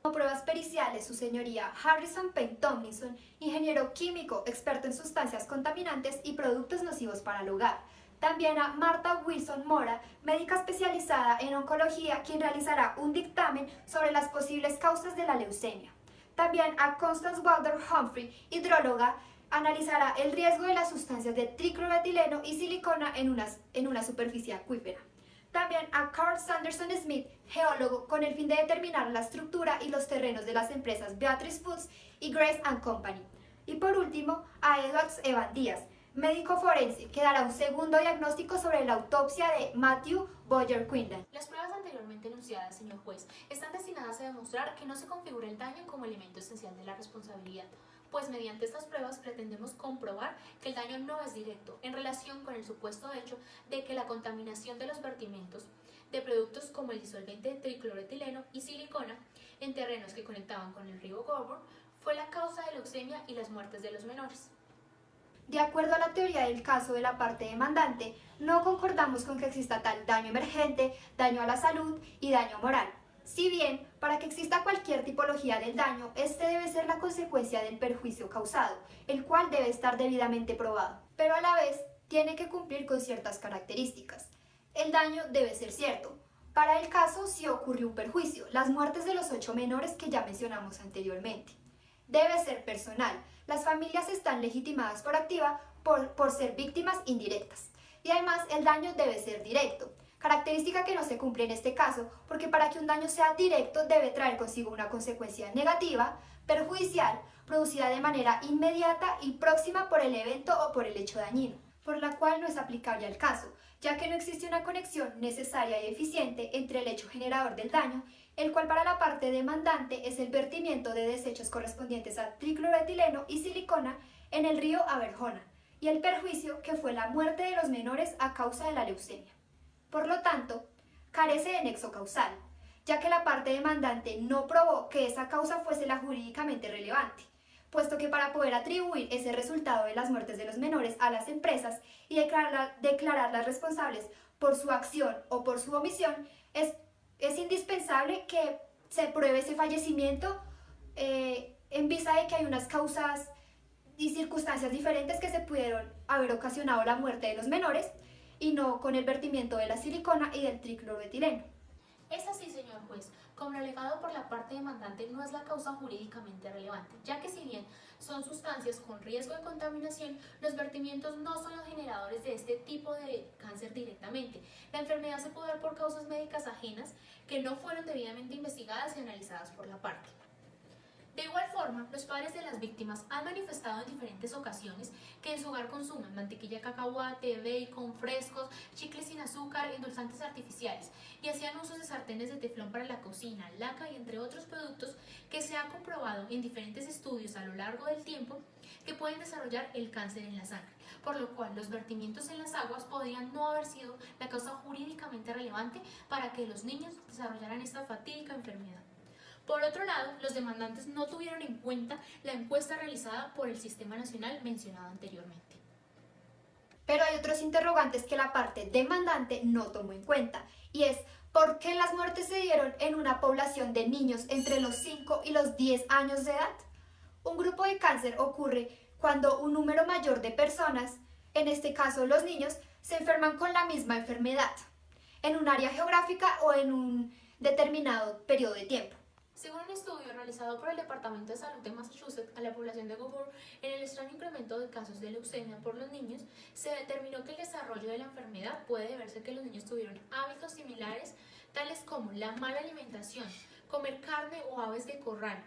S5: Como pruebas periciales, su señoría Harrison Payne Tomlinson, ingeniero químico experto en sustancias contaminantes y productos nocivos para el hogar. También a Martha Wilson Mora, médica especializada en oncología, quien realizará un dictamen sobre las posibles causas de la leucemia. También a Constance Wilder Humphrey, hidróloga, analizará el riesgo de las sustancias de tricloretileno y silicona en una superficie acuífera. También a Carl Sanderson Smith, geólogo, con el fin de determinar la estructura y los terrenos de las empresas Beatrice Foods y Grace Company. Y por último, a Edwards Evan Díaz, médico forense, que dará un segundo diagnóstico sobre la autopsia de Matthew Boyer Quinlan.
S4: Las pruebas anteriormente enunciadas, señor juez, están destinadas a demostrar que no se configura el daño como elemento esencial de la responsabilidad, pues mediante estas pruebas pretendemos comprobar que el daño no es directo en relación con el supuesto hecho de que la contaminación de los vertimientos de productos como el disolvente de tricloretileno y silicona en terrenos que conectaban con el río Goulburn fue la causa de leucemia y las muertes de los menores.
S5: De acuerdo a la teoría del caso de la parte demandante, no concordamos con que exista tal daño emergente, daño a la salud y daño moral. Si bien, para que exista cualquier tipología del daño, este debe ser la consecuencia del perjuicio causado, el cual debe estar debidamente probado, pero a la vez tiene que cumplir con ciertas características. El daño debe ser cierto. Para el caso, si ocurrió un perjuicio, las muertes de los 8 menores que ya mencionamos anteriormente. Debe ser personal. Las familias están legitimadas por activa por ser víctimas indirectas. Y además, el daño debe ser directo. Característica que no se cumple en este caso, porque para que un daño sea directo debe traer consigo una consecuencia negativa, perjudicial, producida de manera inmediata y próxima por el evento o por el hecho dañino, por la cual no es aplicable al caso, ya que no existe una conexión necesaria y eficiente entre el hecho generador del daño, el cual para la parte demandante es el vertimiento de desechos correspondientes a tricloretileno y silicona en el río Aberjona, y el perjuicio que fue la muerte de los menores a causa de la leucemia. Por lo tanto, carece de nexo causal, ya que la parte demandante no probó que esa causa fuese la jurídicamente relevante, puesto que para poder atribuir ese resultado de las muertes de los menores a las empresas y declararlas responsables por su acción o por su omisión, es indispensable que se pruebe ese fallecimiento en vista de que hay unas causas y circunstancias diferentes que se pudieron haber ocasionado la muerte de los menores, y no con el vertimiento de la silicona y del tricloretileno.
S4: Es así, señor juez, como lo alegado por la parte demandante no es la causa jurídicamente relevante, ya que si bien son sustancias con riesgo de contaminación, los vertimientos no son los generadores de este tipo de cáncer directamente. La enfermedad se puede dar por causas médicas ajenas que no fueron debidamente investigadas y analizadas por la parte. De igual forma, los padres de las víctimas han manifestado en diferentes ocasiones que en su hogar consumen mantequilla de cacahuate, bacon, frescos, chicles sin azúcar, endulzantes artificiales y hacían usos de sartenes de teflón para la cocina, laca y entre otros productos que se ha comprobado en diferentes estudios a lo largo del tiempo que pueden desarrollar el cáncer en la sangre, por lo cual los vertimientos en las aguas podrían no haber sido la causa jurídicamente relevante para que los niños desarrollaran esta fatídica enfermedad. Por otro lado, los demandantes no tuvieron en cuenta la encuesta realizada por el Sistema Nacional mencionado anteriormente.
S5: Pero hay otros interrogantes que la parte demandante no tomó en cuenta, y es ¿por qué las muertes se dieron en una población de niños entre los 5 y los 10 años de edad? Un grupo de cáncer ocurre cuando un número mayor de personas, en este caso los niños, se enferman con la misma enfermedad, en un área geográfica o en un determinado periodo de tiempo.
S4: Según un estudio realizado por el Departamento de Salud de Massachusetts a la población de Gulfport, en el extraño incremento de casos de leucemia por los niños, se determinó que el desarrollo de la enfermedad puede deberse a que los niños tuvieron hábitos similares, tales como la mala alimentación, comer carne o aves de corral,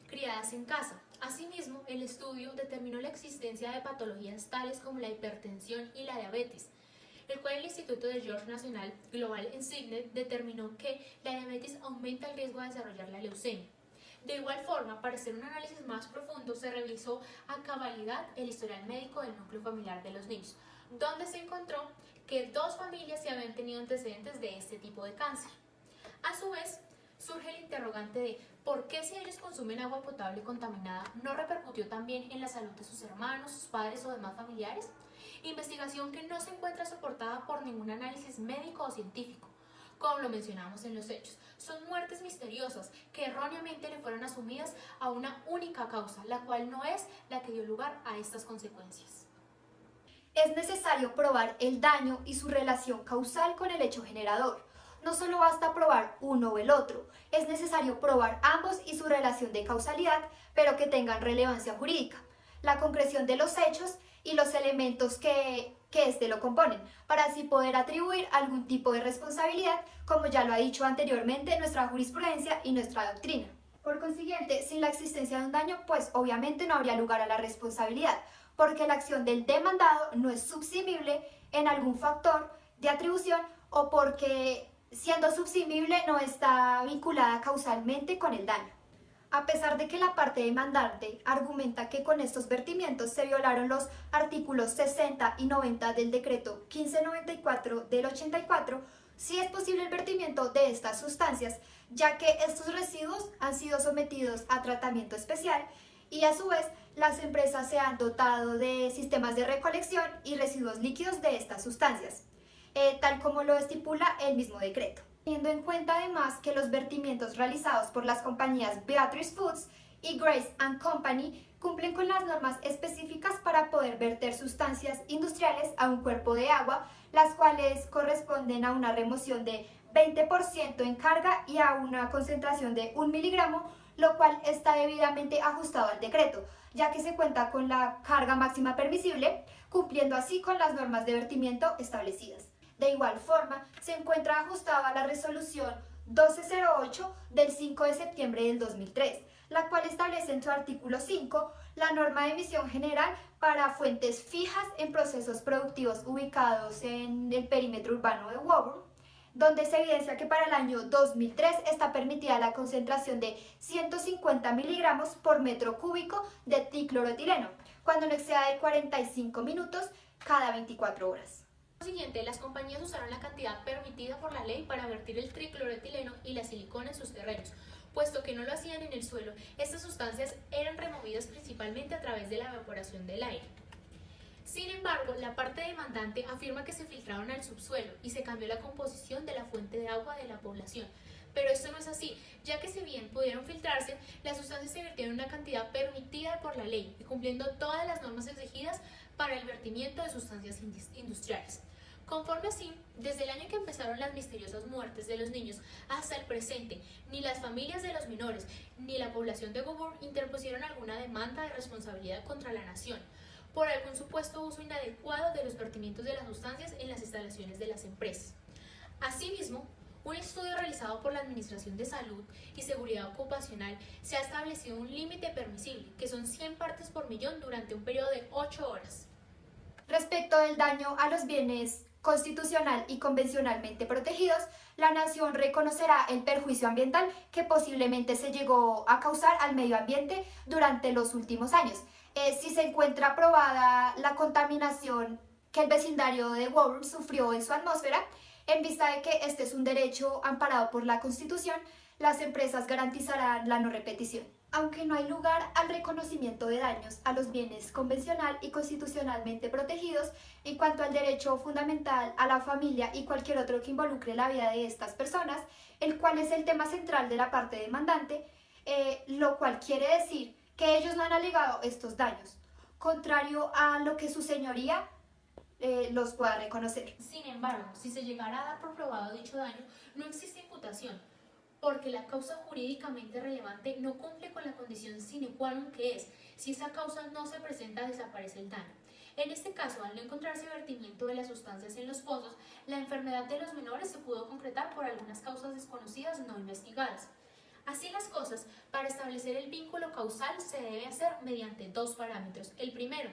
S4: criadas en casa. Asimismo, el estudio determinó la existencia de patologías tales como la hipertensión y la diabetes, el cual el Instituto de George National Global en Sydney determinó que la diabetes aumenta el riesgo de desarrollar la leucemia. De igual forma, para hacer un análisis más profundo, se revisó a cabalidad el historial médico del núcleo familiar de los niños, donde se encontró que 2 familias se habían tenido antecedentes de este tipo de cáncer. A su vez, surge el interrogante de por qué si ellos consumen agua potable contaminada no repercutió también en la salud de sus hermanos, sus padres o demás familiares. Investigación que no se encuentra soportada por ningún análisis médico o científico. Como lo mencionamos en los hechos, son muertes misteriosas que erróneamente le fueron asumidas a una única causa, la cual no es la que dio lugar a estas consecuencias.
S5: Es necesario probar el daño y su relación causal con el hecho generador. No solo basta probar uno o el otro, es necesario probar ambos y su relación de causalidad, pero que tengan relevancia jurídica. La concreción de los hechos y los elementos que éste lo componen, para así poder atribuir algún tipo de responsabilidad, como ya lo ha dicho anteriormente nuestra jurisprudencia y nuestra doctrina. Por consiguiente, sin la existencia de un daño, pues obviamente no habría lugar a la responsabilidad, porque la acción del demandado no es subsumible en algún factor de atribución o porque, siendo subsumible, no está vinculada causalmente con el daño. A pesar de que la parte demandante argumenta que con estos vertimientos se violaron los artículos 60 y 90 del decreto 1594 del 84, sí es posible el vertimiento de estas sustancias, ya que estos residuos han sido sometidos a tratamiento especial y a su vez las empresas se han dotado de sistemas de recolección y residuos líquidos de estas sustancias, tal como lo estipula el mismo decreto. Teniendo en cuenta además que los vertimientos realizados por las compañías Beatrice Foods y Grace & Company cumplen con las normas específicas para poder verter sustancias industriales a un cuerpo de agua, las cuales corresponden a una remoción de 20% en carga y a una concentración de 1 miligramo, lo cual está debidamente ajustado al decreto, ya que se cuenta con la carga máxima permisible, cumpliendo así con las normas de vertimiento establecidas. De igual forma, se encuentra ajustado a la resolución 1208 del 5 de septiembre del 2003, la cual establece en su artículo 5 la norma de emisión general para fuentes fijas en procesos productivos ubicados en el perímetro urbano de Woburn, donde se evidencia que para el año 2003 está permitida la concentración de 150 miligramos por metro cúbico de tricloroetileno, cuando no exceda de 45 minutos cada 24 horas.
S4: Por siguiente, las compañías usaron la cantidad permitida por la ley para vertir el tricloroetileno y la silicona en sus terrenos. Puesto que no lo hacían en el suelo, estas sustancias eran removidas principalmente a través de la evaporación del aire. Sin embargo, la parte demandante afirma que se filtraron al subsuelo y se cambió la composición de la fuente de agua de la población. Pero esto no es así, ya que si bien pudieron filtrarse, las sustancias se vertieron en una cantidad permitida por la ley y cumpliendo todas las normas exigidas para el vertimiento de sustancias industriales. Conforme así, desde el año que empezaron las misteriosas muertes de los niños hasta el presente, ni las familias de los menores ni la población de Coburg interpusieron alguna demanda de responsabilidad contra la nación por algún supuesto uso inadecuado de los vertimientos de las sustancias en las instalaciones de las empresas. Asimismo, un estudio realizado por la Administración de Salud y Seguridad Ocupacional se ha establecido un límite permisible, que son 100 partes por millón durante un periodo de 8 horas.
S5: Respecto del daño a los bienes constitucional y convencionalmente protegidos, la nación reconocerá el perjuicio ambiental que posiblemente se llegó a causar al medio ambiente durante los últimos años. Si se encuentra probada la contaminación que el vecindario de Woburn sufrió en su atmósfera, en vista de que este es un derecho amparado por la Constitución, las empresas garantizarán la no repetición. Aunque no hay lugar al reconocimiento de daños a los bienes convencional y constitucionalmente protegidos, en cuanto al derecho fundamental a la familia y cualquier otro que involucre la vida de estas personas, el cual es el tema central de la parte demandante, lo cual quiere decir que ellos no han alegado estos daños, contrario a lo que su señoría los pueda reconocer.
S4: Sin embargo, si se llegara a dar por probado dicho daño, no existe imputación, porque la causa jurídicamente relevante no cumple con la condición sine qua non que es, si esa causa no se presenta, desaparece el daño. En este caso, al no encontrarse vertimiento de las sustancias en los pozos, la enfermedad de los menores se pudo concretar por algunas causas desconocidas no investigadas. Así las cosas, para establecer el vínculo causal se debe hacer mediante dos parámetros. El primero,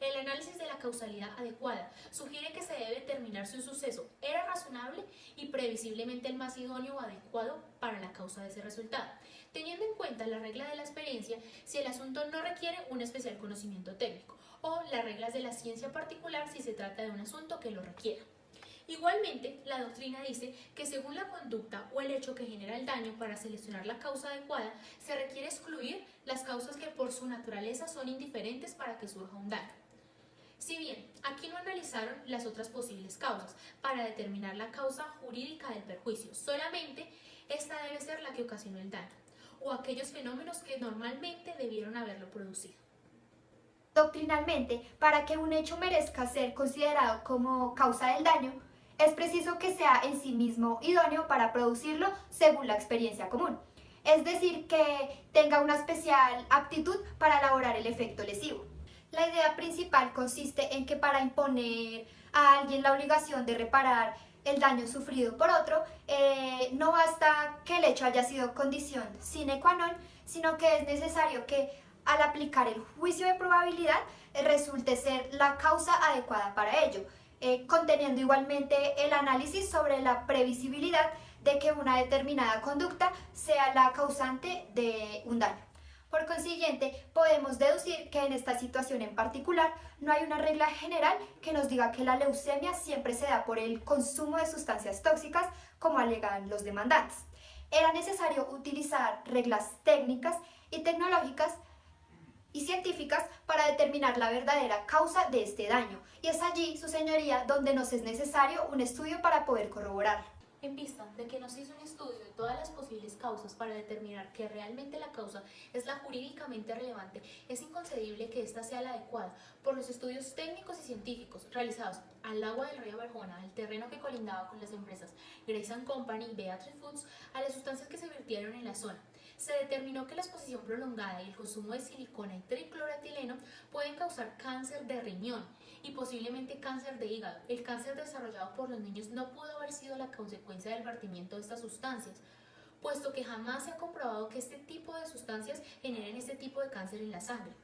S4: el análisis de la causalidad adecuada sugiere que se debe determinar si un suceso era razonable y previsiblemente el más idóneo o adecuado para la causa de ese resultado, teniendo en cuenta la regla de la experiencia si el asunto no requiere un especial conocimiento técnico, o las reglas de la ciencia particular si se trata de un asunto que lo requiera. Igualmente, la doctrina dice que según la conducta o el hecho que genera el daño, para seleccionar la causa adecuada, se requiere excluir las causas que por su naturaleza son indiferentes para que surja un daño. Si bien aquí no analizaron las otras posibles causas para determinar la causa jurídica del perjuicio, solamente esta debe ser la que ocasionó el daño, o aquellos fenómenos que normalmente debieron haberlo producido.
S5: Doctrinalmente, para que un hecho merezca ser considerado como causa del daño, es preciso que sea en sí mismo idóneo para producirlo según la experiencia común, es decir, que tenga una especial aptitud para elaborar el efecto lesivo. La idea principal consiste en que para imponer a alguien la obligación de reparar el daño sufrido por otro, no basta que el hecho haya sido condición sine qua non, sino que es necesario que al aplicar el juicio de probabilidad resulte ser la causa adecuada para ello, conteniendo igualmente el análisis sobre la previsibilidad de que una determinada conducta sea la causante de un daño. Por consiguiente, podemos deducir que en esta situación en particular no hay una regla general que nos diga que la leucemia siempre se da por el consumo de sustancias tóxicas, como alegan los demandantes. Era necesario utilizar reglas técnicas y tecnológicas y científicas para determinar la verdadera causa de este daño, y es allí, su señoría, donde nos es necesario un estudio para poder corroborarlo.
S4: En vista de que no se hizo un estudio de todas las posibles causas para determinar que realmente la causa es la jurídicamente relevante, es inconcebible que ésta sea la adecuada por los estudios técnicos y científicos realizados al agua del río Verjona, al terreno que colindaba con las empresas Grace & Company y Beatrice Foods, a las sustancias que se vertieron en la zona. Se determinó que la exposición prolongada y el consumo de silicona y tricloretileno pueden causar cáncer de riñón y posiblemente cáncer de hígado. El cáncer desarrollado por los niños no pudo haber sido la consecuencia del vertimiento de estas sustancias, puesto que jamás se ha comprobado que este tipo de sustancias generen este tipo de cáncer en la sangre.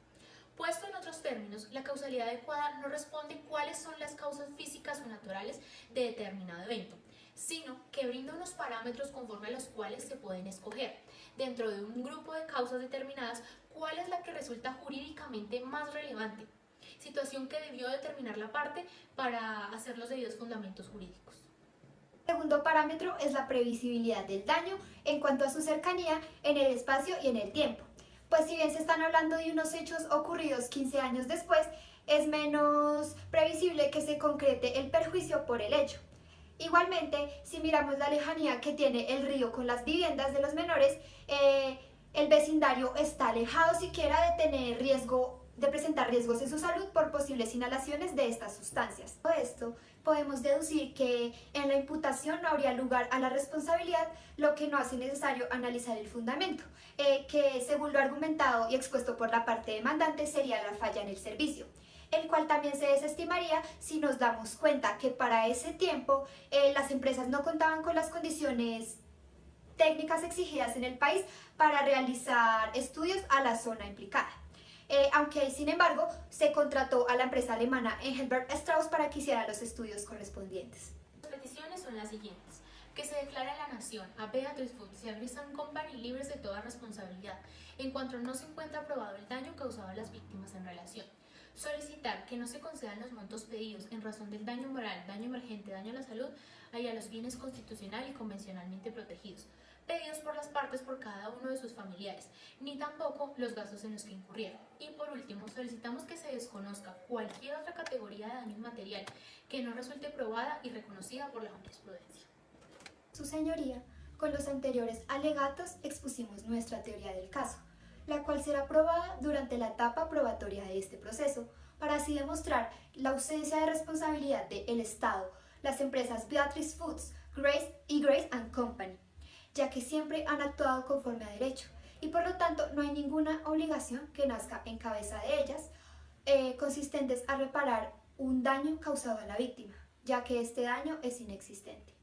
S4: Puesto en otros términos, la causalidad adecuada no responde cuáles son las causas físicas o naturales de determinado evento, sino que brinda unos parámetros conforme a los cuales se pueden escoger, dentro de un grupo de causas determinadas, cuál es la que resulta jurídicamente más relevante, situación que debió determinar la parte para hacer los debidos fundamentos jurídicos.
S5: El segundo parámetro es la previsibilidad del daño en cuanto a su cercanía en el espacio y en el tiempo. Pues si bien se están hablando de unos hechos ocurridos 15 años después, es menos previsible que se concrete el perjuicio por el hecho. Igualmente, si miramos la lejanía que tiene el río con las viviendas de los menores, el vecindario está alejado siquiera de tener riesgo de presentar riesgos en su salud por posibles inhalaciones de estas sustancias. Por esto, podemos deducir que en la imputación no habría lugar a la responsabilidad, lo que no hace necesario analizar el fundamento, que según lo argumentado y expuesto por la parte demandante sería la falla en el servicio, el cual también se desestimaría si nos damos cuenta que para ese tiempo las empresas no contaban con las condiciones técnicas exigidas en el país para realizar estudios a la zona implicada. Aunque, sin embargo, se contrató a la empresa alemana Engelbert Strauss para que hiciera los estudios correspondientes.
S4: Las peticiones son las siguientes: que se declare a la Nación, a Beatrice Foods y a Grace & Company libres de toda responsabilidad en cuanto no se encuentra probado el daño causado a las víctimas en relación. Solicitar que no se concedan los montos pedidos en razón del daño moral, daño emergente, daño a la salud y a los bienes constitucional y convencionalmente protegidos, pedidos por las partes por cada uno de sus familiares, ni tampoco los gastos en los que incurrieron. Y por último, solicitamos que se desconozca cualquier otra categoría de daño inmaterial que no resulte probada y reconocida por la jurisprudencia.
S5: Su señoría, con los anteriores alegatos expusimos nuestra teoría del caso, la cual será probada durante la etapa probatoria de este proceso, para así demostrar la ausencia de responsabilidad del Estado, las empresas Beatrice Foods, Grace & Company, ya que siempre han actuado conforme a derecho y por lo tanto no hay ninguna obligación que nazca en cabeza de ellas consistentes a reparar un daño causado a la víctima, ya que este daño es inexistente.